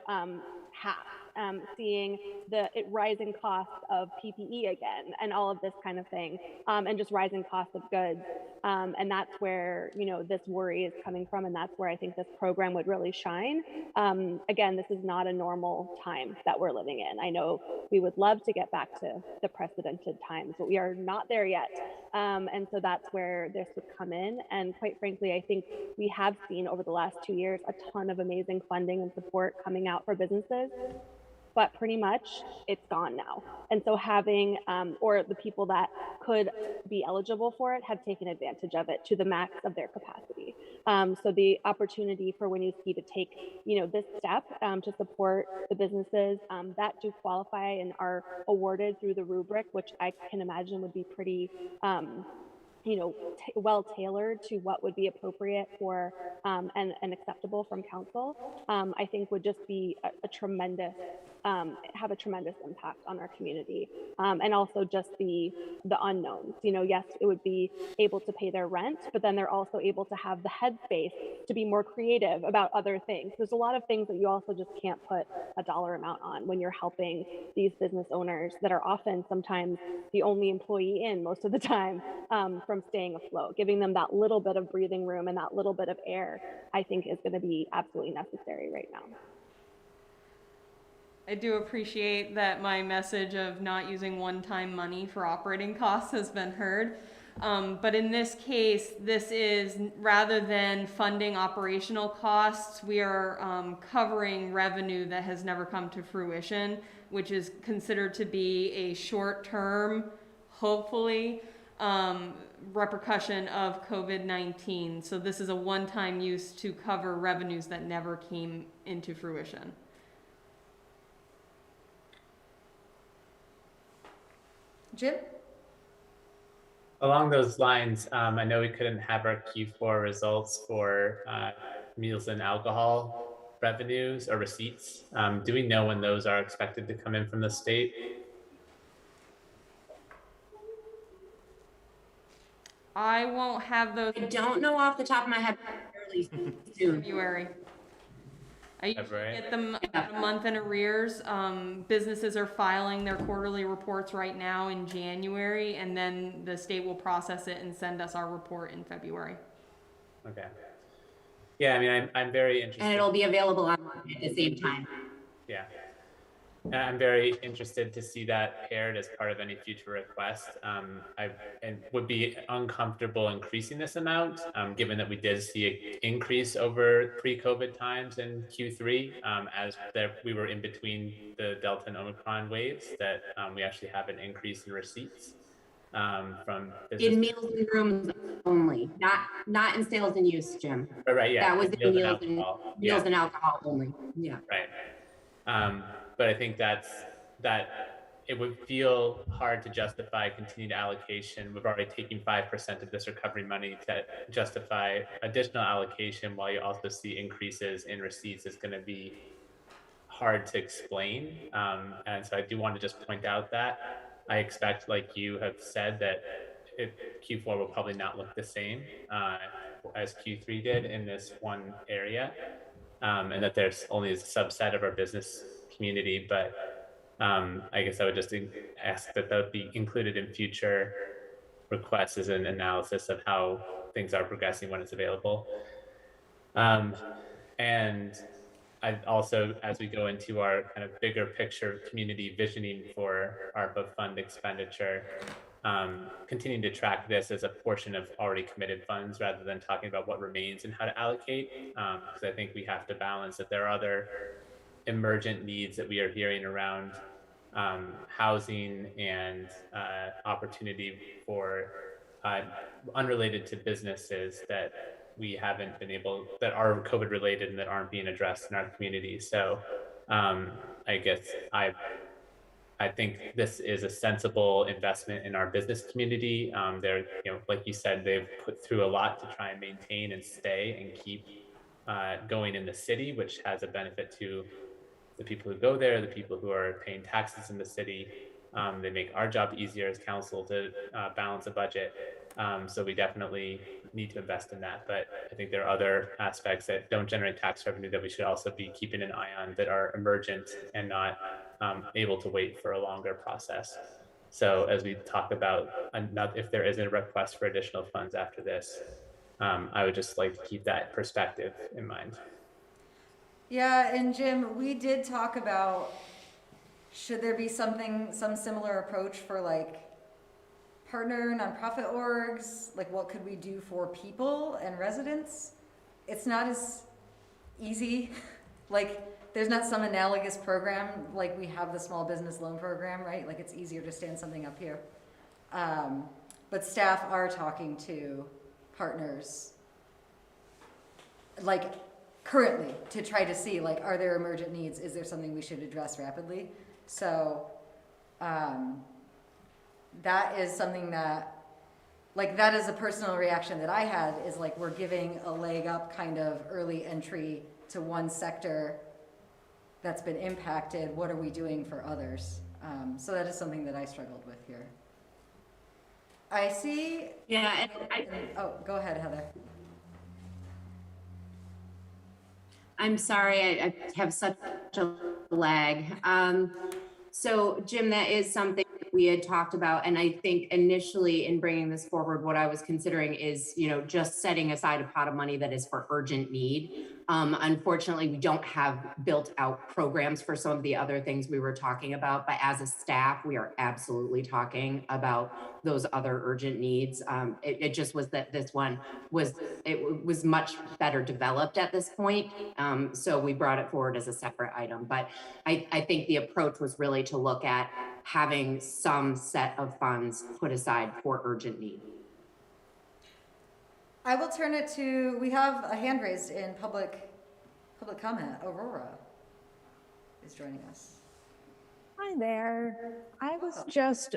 S15: half, seeing the rising costs of PPE again and all of this kind of thing, and just rising costs of goods. And that's where, you know, this worry is coming from, and that's where I think this program would really shine. Again, this is not a normal time that we're living in. I know we would love to get back to the precedented times, but we are not there yet. And so that's where this would come in. And quite frankly, I think we have seen over the last 2 years a ton of amazing funding and support coming out for businesses, but pretty much it's gone now. And so having, or the people that could be eligible for it have taken advantage of it to the max of their capacity. So the opportunity for Winooski to take, you know, this step to support the businesses that do qualify and are awarded through the rubric, which I can imagine would be pretty, you know, well tailored to what would be appropriate for and acceptable from council, I think would just be a tremendous, have a tremendous impact on our community. And also just the unknowns, you know, yes, it would be able to pay their rent, but then they're also able to have the headspace to be more creative about other things. There's a lot of things that you also just can't put a dollar amount on when you're helping these business owners that are often sometimes the only employee in most of the time, from staying afloat. Giving them that little bit of breathing room and that little bit of air, I think is going to be absolutely necessary right now.
S9: I do appreciate that my message of not using one-time money for operating costs has been heard. But in this case, this is, rather than funding operational costs, we are covering revenue that has never come to fruition, which is considered to be a short-term, hopefully, repercussion of COVID-19. So this is a one-time use to cover revenues that never came into fruition.
S1: Jim?
S5: Along those lines, I know we couldn't have our Q4 results for meals and alcohol revenues or receipts. Do we know when those are expected to come in from the state?
S9: I won't have those.
S14: I don't know off the top of my head. Early soon.
S9: February. I usually get them about a month in arrears. Businesses are filing their quarterly reports right now in January, and then the state will process it and send us our report in February.
S5: Okay. Yeah, I mean, I'm very interested.
S14: And it'll be available online at the same time.
S5: Yeah. And I'm very interested to see that paired as part of any future request. I would be uncomfortable increasing this amount, given that we did see an increase over pre-COVID times in Q3, as we were in between the Delta and Omicron waves, that we actually have an increase in receipts from business.
S14: In meals and rooms only, not in sales and use, Jim.
S5: Right, yeah.
S14: That was in meals
S5: and
S14: and alcohol only. Yeah.
S5: Right. But I think that it would feel hard to justify continued allocation. We've already taken 5% of this recovery money to justify additional allocation, while you also see increases in receipts is going to be hard to explain. And so I do want to just point out that I expect, like you have said, that Q4 will probably not look the same as Q3 did in this one area, and that there's only a subset of our business community, but I guess I would just ask that would be included in future requests as an analysis of how things are progressing when it's available. And I also, as we go into our kind of bigger picture community visioning for ARPA fund expenditure, continuing to track this as a portion of already committed funds rather than talking about what remains and how to allocate, because I think we have to balance that there are other emergent needs that we are hearing around housing and opportunity for unrelated to businesses that we haven't been able, that are COVID related and that aren't being addressed in our community. So I guess I think this is a sensible investment in our business community. They're, you know, like you said, they've put through a lot to try and maintain and stay and keep going in the city, which has a benefit to the people who go there, the people who are paying taxes in the city. They make our job easier as council to balance a budget. So we definitely need to invest in that. But I think there are other aspects that don't generate tax revenue that we should also be keeping an eye on that are emergent and not able to wait for a longer process. So as we talk about, if there is a request for additional funds after this, I would just like to keep that perspective in mind.
S1: Yeah, and Jim, we did talk about, should there be some similar approach for like partner nonprofit orgs? Like what could we do for people and residents? It's not as easy. Like there's not some analogous program like we have the small business loan program, right? Like it's easier to stand something up here. But staff are talking to partners like currently to try to see like, are there emergent needs? Is there something we should address rapidly? So that is something that, like that is a personal reaction that I had, is like we're giving a leg up kind of early entry to one sector that's been impacted. What are we doing for others? So that is something that I struggled with here. I see.
S14: Yeah,
S1: oh, go ahead, Heather.
S14: I'm sorry, I have such a lag. So Jim, that is something we had talked about. And I think initially in bringing this forward, what I was considering is, just setting aside a pot of money that is for urgent need. Unfortunately, we don't have built out programs for some of the other things we were talking about, but as a staff, we are absolutely talking about those other urgent needs. It just was that this one was much better developed at this point. So we brought it forward as a separate item, but I think the approach was really to look at having some set of funds put aside for urgent need.
S1: I will turn it to, we have a hand raised in public comment. Aurora is joining us.
S16: Hi there. I was just,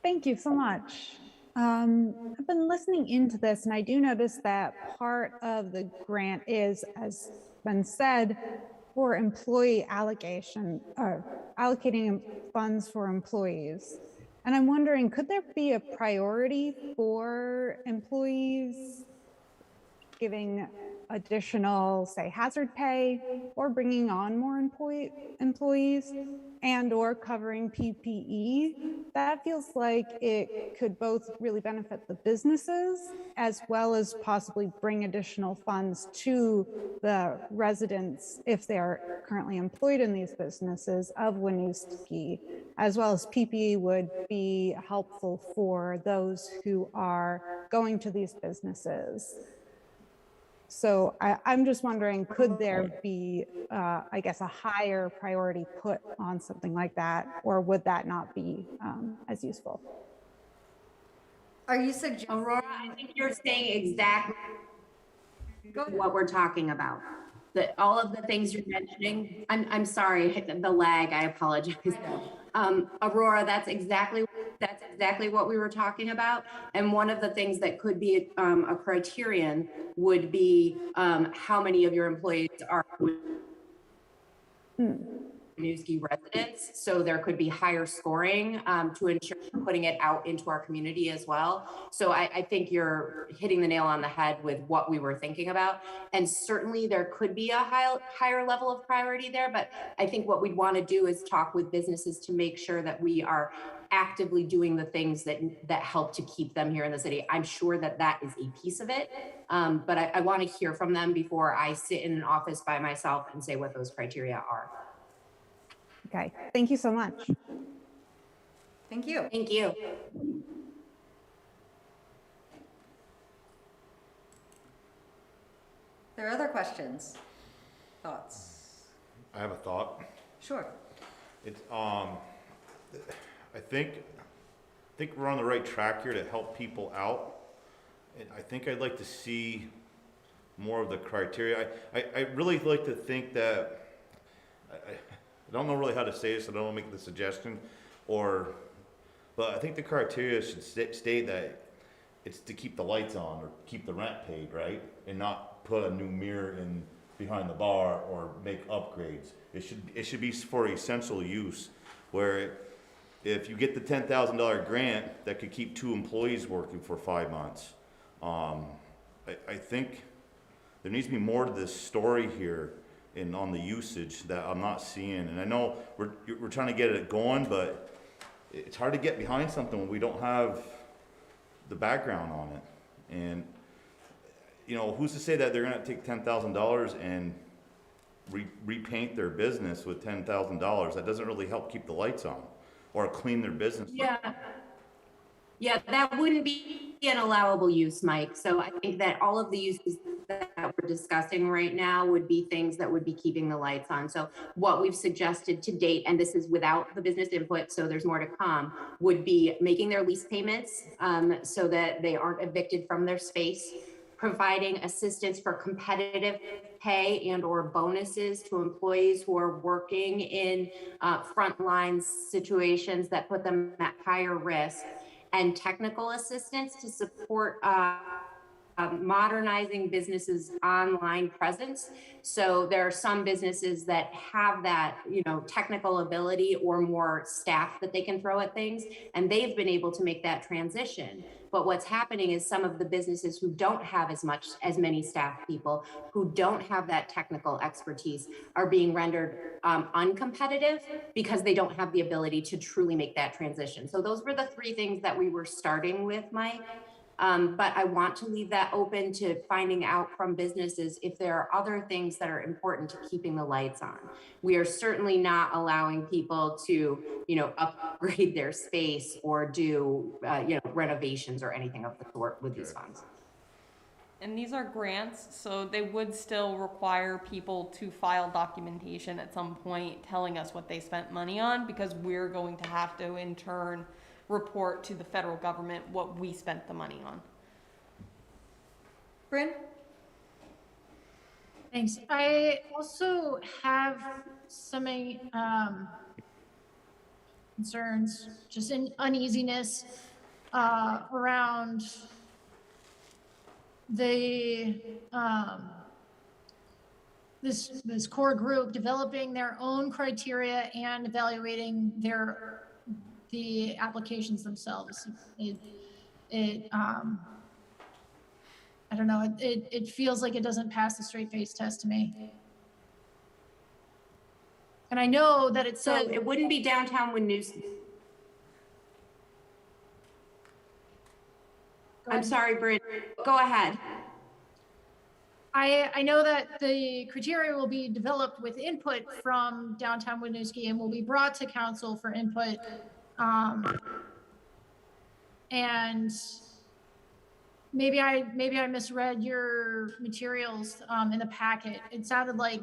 S16: thank you so much. I've been listening into this and I do notice that part of the grant is, as been said, for employee allocation, allocating funds for employees. And I'm wondering, could there be a priority for employees giving additional, say, hazard pay, or bringing on more employees, and or covering PPE? That feels like it could both really benefit the businesses as well as possibly bring additional funds to the residents if they are currently employed in these businesses of Winooski, as well as PPE would be helpful for those who are going to these businesses. So I'm just wondering, could there be, I guess, a higher priority put on something like that, or would that not be as useful?
S1: Are you suggesting?
S14: Aurora, I think you're saying exactly what we're talking about. That all of the things you're mentioning, I'm sorry, the lag, I apologize. Aurora, that's exactly what we were talking about. And one of the things that could be a criterion would be how many of your employees are Winooski residents. So there could be higher scoring to ensure putting it out into our community as well. So I think you're hitting the nail on the head with what we were thinking about. And certainly there could be a higher level of priority there, but I think what we'd want to do is talk with businesses to make sure that we are actively doing the things that help to keep them here in the city. I'm sure that is a piece of it, but I want to hear from them before I sit in an office by myself and say what those criteria are.
S16: Okay, thank you so much.
S1: Thank you.
S14: Thank you.
S1: There are other questions, thoughts?
S3: I have a thought.
S1: Sure.
S3: It's I think we're on the right track here to help people out, and I think I'd like to see more of the criteria. I really like to think that I don't know really how to say this. I don't want to make the suggestion, but I think the criteria should state that it's to keep the lights on or keep the rent paid, right, and not put a new mirror in behind the bar or make upgrades. It should be for essential use, where if you get the $10,000 grant, that could keep 2 employees working for 5 months. I think there needs to be more to this story here and on the usage that I'm not seeing. And I know we're trying to get it going, but it's hard to get behind something when we don't have the background on it. And you know, who's to say that they're gonna take $10,000 and repaint their business with $10,000? That doesn't really help keep the lights on or clean their business.
S14: Yeah, that wouldn't be an allowable use, Mike. So I think that all of the uses that we're discussing right now would be things that would be keeping the lights on. So what we've suggested to date, and this is without the business input, so there's more to come, would be making their lease payments so that they aren't evicted from their space, providing assistance for competitive pay and or bonuses to employees who are working in frontline situations that put them at higher risk, and technical assistance to support modernizing businesses' online presence. So there are some businesses that have that, you know, technical ability or more staff that they can throw at things, and they've been able to make that transition. But what's happening is some of the businesses who don't have as many staff people, who don't have that technical expertise, are being rendered uncompetitive because they don't have the ability to truly make that transition. So those were the 3 things that we were starting with, Mike. But I want to leave that open to finding out from businesses if there are other things that are important to keeping the lights on. We are certainly not allowing people to, you know, upgrade their space or do, you know, renovations or anything of the sort with these funds.
S9: And these are grants, so they would still require people to file documentation at some point telling us what they spent money on, because we're going to have to in turn report to the federal government what we spent the money on.
S1: Bryn?
S4: Thanks. I also have some concerns, just uneasiness around the this core group developing their own criteria and evaluating the applications themselves. I don't know, it feels like it doesn't pass the straight face test to me. And I know that it said—
S14: So it wouldn't be downtown Winooski. I'm sorry, Britt, go ahead.
S4: I know that the criteria will be developed with input from downtown Winooski and will be brought to council for input. And maybe I misread your materials in the packet. It sounded like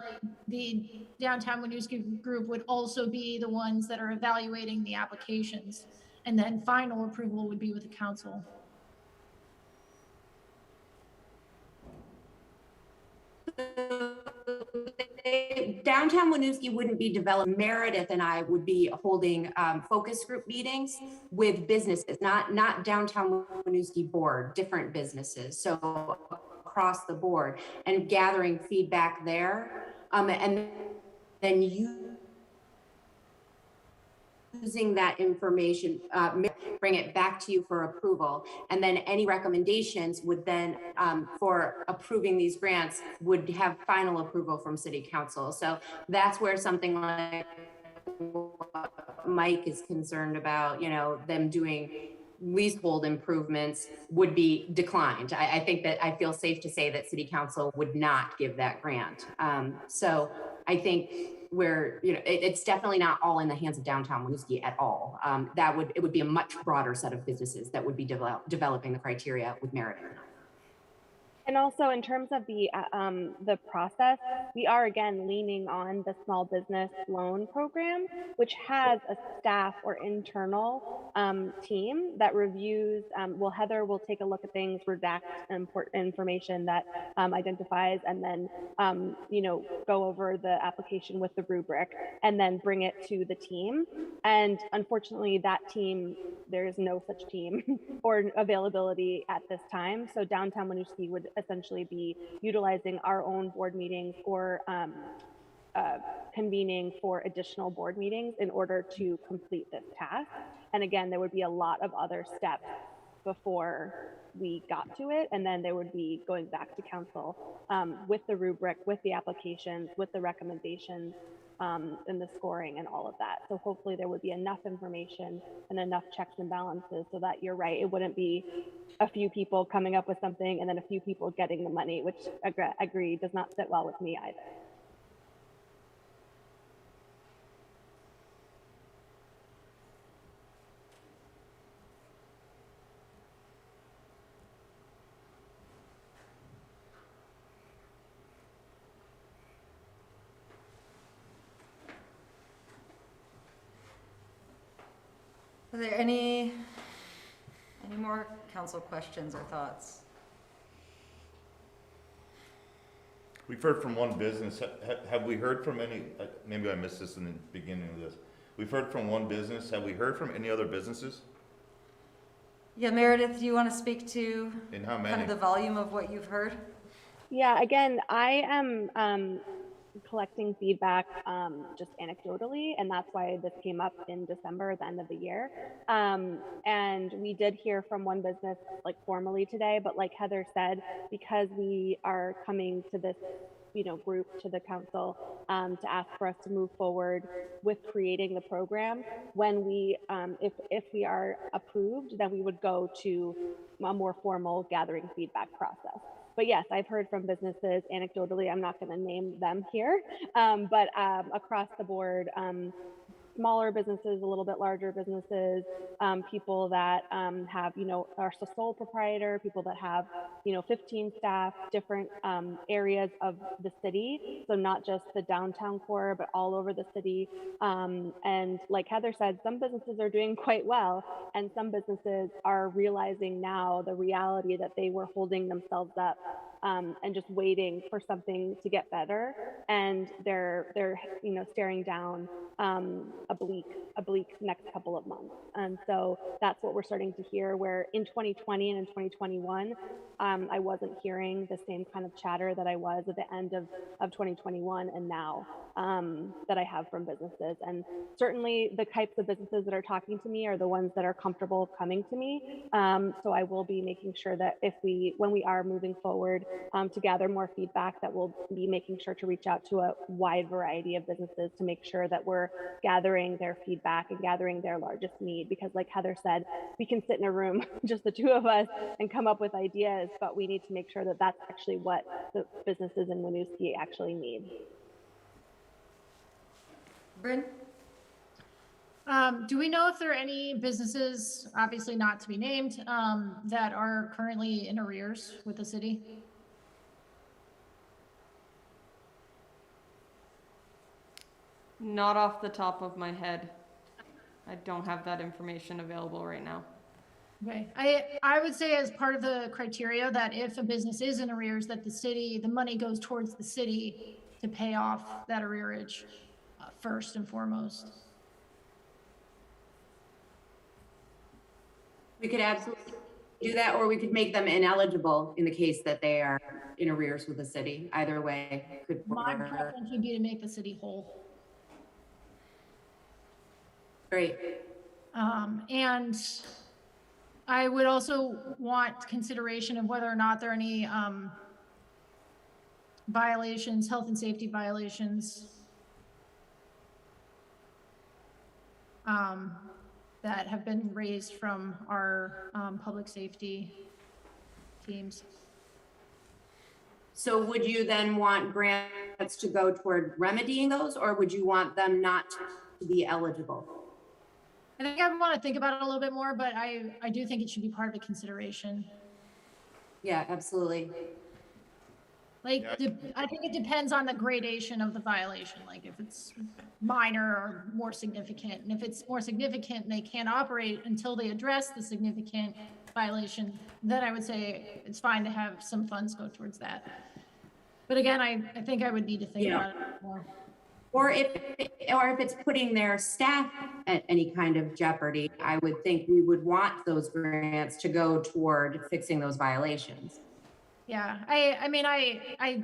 S4: the downtown Winooski group would also be the ones that are evaluating the applications, and then final approval would be with the council.
S14: Downtown Winooski wouldn't be developed. Meredith and I would be holding focus group meetings with businesses, not downtown Winooski board, different businesses. So across the board, and gathering feedback there. And then using that information, bring it back to you for approval. And then any recommendations would then, for approving these grants, would have final approval from City Council. So that's where something like what Mike is concerned about, you know, them doing leasehold improvements would be declined. I think that I feel safe to say that City Council would not give that grant. So I think it's definitely not all in the hands of downtown Winooski at all. It would be a much broader set of businesses that would be developing the criteria with Meredith.
S15: And also in terms of the process, we are again leaning on the small business loan program, which has a staff or internal team that reviews. Heather will take a look at things, redact important information that identifies, and then go over the application with the rubric, and then bring it to the team. And unfortunately, that team, there is no such team or availability at this time. So downtown Winooski would essentially be utilizing our own board meetings or convening for additional board meetings in order to complete this task. And again, there would be a lot of other steps before we got to it. And then there would be going back to council with the rubric, with the applications, with the recommendations, and the scoring and all of that. So hopefully there would be enough information and enough checks and balances so that you're right, it wouldn't be a few people coming up with something and then a few people getting the money, which I agree does not sit well with me either.
S1: Are there any more council questions or thoughts?
S3: We've heard from one business. Have we heard from any, maybe I missed this in the beginning of this. We've heard from one business. Have we heard from any other businesses?
S1: Yeah, Meredith, do you want to speak to
S3: And how
S1: kind
S3: many?
S1: of the volume of what you've heard?
S15: Yeah, again, I am collecting feedback just anecdotally, and that's why this came up in December, the end of the year. And we did hear from one business like formally today, but like Heather said, because we are coming to this group, to the council, to ask for us to move forward with creating the program. When we, if we are approved, then we would go to a more formal gathering feedback process. But yes, I've heard from businesses anecdotally, I'm not going to name them here, but across the board, smaller businesses, a little bit larger businesses, people that have, are a sole proprietor, people that have, 15 staff, different areas of the city. So not just the downtown core, but all over the city. And like Heather said, some businesses are doing quite well, and some businesses are realizing now the reality that they were holding themselves up and just waiting for something to get better, and they're staring down a bleak next couple of months. And so that's what we're starting to hear, where in 2020 and in 2021 I wasn't hearing the same kind of chatter that I was at the end of 2021 and now that I have from businesses. And certainly the types of businesses that are talking to me are the ones that are comfortable coming to me. So I will be making sure that when we are moving forward to gather more feedback, that we'll be making sure to reach out to a wide variety of businesses to make sure that we're gathering their feedback and gathering their largest need. Because like Heather said, we can sit in a room, just the two of us, and come up with ideas, but we need to make sure that that's actually what the businesses in Winooski actually need.
S1: Bryn?
S4: Do we know if there are any businesses, obviously not to be named, that are currently in arrears with the city?
S9: Not off the top of my head. I don't have that information available right now.
S4: Okay, I would say as part of the criteria that if a business is in arrears, that the money goes towards the city to pay off that arrearage first and foremost.
S14: We could absolutely do that, or we could make them ineligible in the case that they are in arrears with the city. Either way could work.
S4: My preference would be to make the city whole.
S14: Great.
S4: And I would also want consideration of whether or not there are any violations, health and safety violations that have been raised from our public safety teams.
S14: So would you then want grants to go toward remedying those, or would you want them not to be eligible?
S4: I think I want to think about it a little bit more, but I do think it should be part of a consideration.
S14: Yeah, absolutely.
S4: Like, I think it depends on the gradation of the violation. Like if it's minor or more significant, and if it's more significant and they can't operate until they address the significant violation, then I would say it's fine to have some funds go towards that. But again, I think I would need to think about it more.
S14: Or if it's putting their staff at any kind of jeopardy, I would think we would want those grants to go toward fixing those violations.
S4: Yeah, I mean, I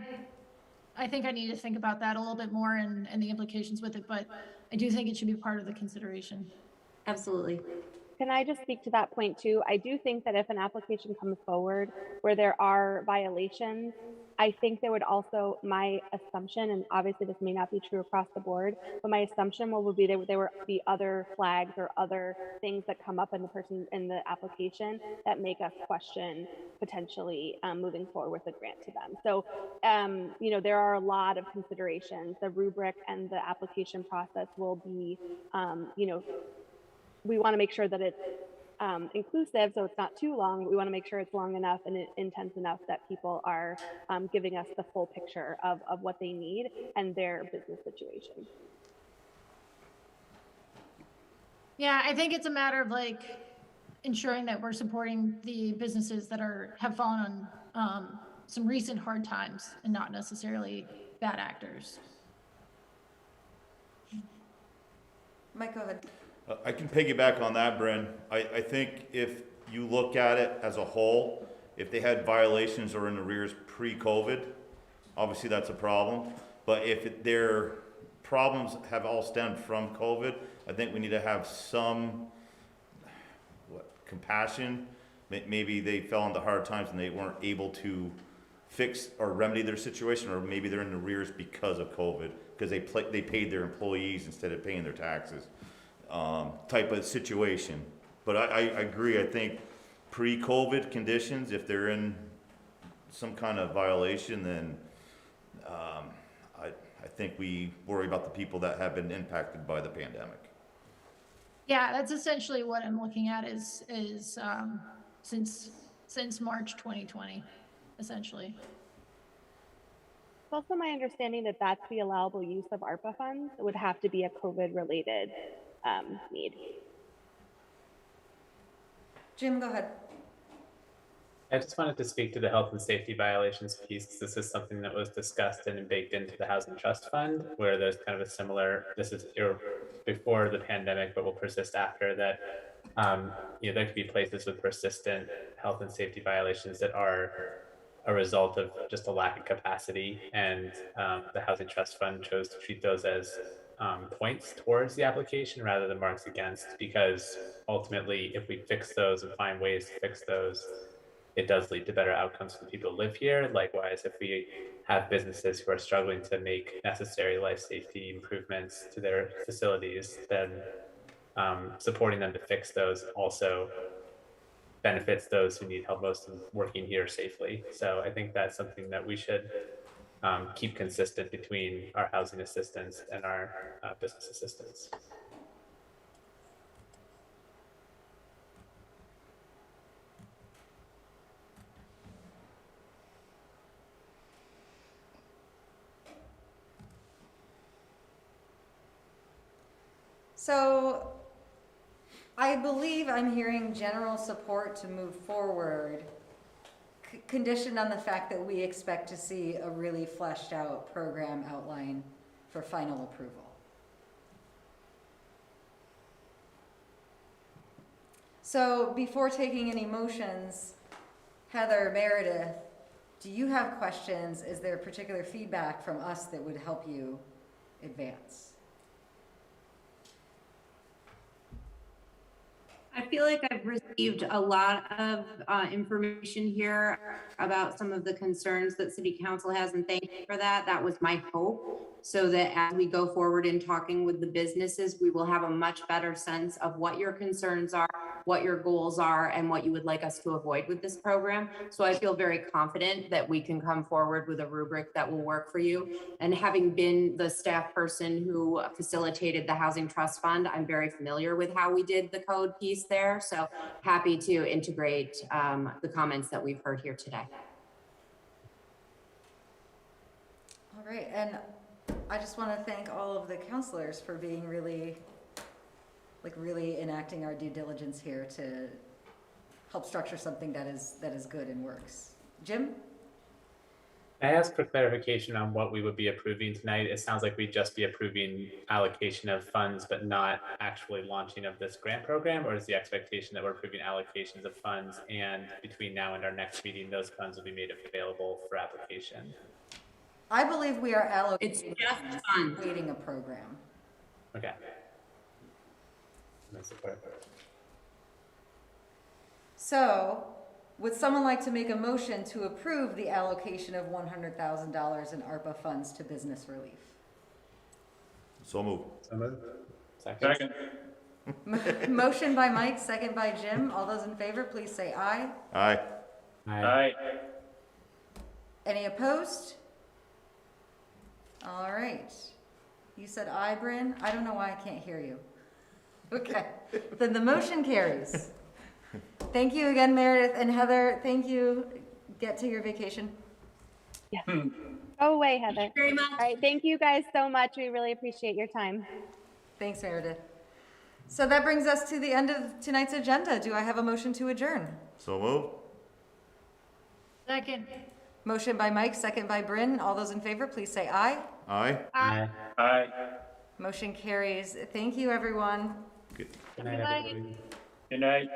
S4: I think I need to think about that a little bit more and the implications with it, but I do think it should be part of the consideration.
S14: Absolutely.
S15: Can I just speak to that point too? I do think that if an application comes forward where there are violations, I think there would also, my assumption, and obviously this may not be true across the board, but my assumption will be there would be other flags or other things that come up in the application that make us question potentially moving forward with the grant to them. So, you know, there are a lot of considerations. The rubric and the application process will be, you know, we want to make sure that it's inclusive, so it's not too long. We want to make sure it's long enough and intense enough that people are giving us the full picture of what they need and their business situation.
S4: Yeah, I think it's a matter of like ensuring that we're supporting the businesses that have fallen on some recent hard times and not necessarily bad actors.
S1: Mike, go ahead.
S3: I can piggyback on that, Bryn. I think if you look at it as a whole, if they had violations or in arrears pre-COVID, obviously that's a problem. But if their problems have all stemmed from COVID, I think we need to have some compassion. Maybe they fell into hard times and they weren't able to fix or remedy their situation, or maybe they're in arrears because of COVID, because they paid their employees instead of paying their taxes. Type of situation. But I agree, I think pre-COVID conditions, if they're in some kind of violation, then I think we worry about the people that have been impacted by the pandemic.
S4: Yeah, that's essentially what I'm looking at is since March 2020, essentially.
S15: It's also my understanding that that's the allowable use of ARPA funds. It would have to be a COVID related need.
S1: Jim, go ahead.
S5: I just wanted to speak to the health and safety violations piece. This is something that was discussed and baked into the Housing Trust Fund, where there's kind of a similar, this is before the pandemic, but will persist after that. You know, there could be places with persistent health and safety violations that are a result of just a lack of capacity. And the Housing Trust Fund chose to treat those as points towards the application rather than marks against, because ultimately, if we fix those and find ways to fix those, it does lead to better outcomes for the people who live here. Likewise, if we have businesses who are struggling to make necessary life safety improvements to their facilities, then supporting them to fix those also benefits those who need help most in working here safely. So I think that's something that we should keep consistent between our housing assistance and our business assistance.
S1: So I believe I'm hearing general support to move forward, conditioned on the fact that we expect to see a really fleshed out program outline for final approval. So before taking any motions, Heather, Meredith, do you have questions? Is there particular feedback from us that would help you advance?
S14: I feel like I've received a lot of information here about some of the concerns that City Council has, and thank you for that. That was my hope, so that as we go forward in talking with the businesses, we will have a much better sense of what your concerns are, what your goals are, and what you would like us to avoid with this program. So I feel very confident that we can come forward with a rubric that will work for you. And having been the staff person who facilitated the Housing Trust Fund, I'm very familiar with how we did the code piece there. So happy to integrate the comments that we've heard here today.
S1: All right, and I just want to thank all of the counselors for being really enacting our due diligence here to help structure something that is good and works. Jim?
S5: I ask for clarification on what we would be approving tonight. It sounds like we'd just be approving allocation of funds, but not actually launching of this grant program, or is the expectation that we're approving allocations of funds and between now and our next meeting, those funds will be made available for application?
S1: I believe we are
S14: It's
S1: allocating
S14: just
S1: funds,
S14: fun.
S1: creating a program.
S5: Okay. I support.
S1: So, would someone like to make a motion to approve the allocation of $100,000 in ARPA funds to business relief?
S3: So move.
S5: So moved. Second.
S2: Second.
S1: Motion by Mike, second by Jim. All those in favor, please say aye.
S3: Aye.
S2: Aye.
S1: Any opposed? All right. You said aye, Bryn? I don't know why I can't hear you. Okay, then the motion carries. Thank you again, Meredith and Heather. Thank you. Get to your vacation.
S15: Yeah. Go away, Heather.
S14: Thank you very much.
S15: All right. Thank you guys so much. We really appreciate your time.
S1: Thanks, Meredith. So that brings us to the end of tonight's agenda. Do I have a motion to adjourn?
S3: So move.
S4: Second.
S1: Motion by Mike, second by Bryn. All those in favor, please say aye.
S3: Aye.
S5: Aye.
S2: Aye.
S1: Motion carries. Thank you, everyone.
S5: Good night, everybody.
S2: Good night.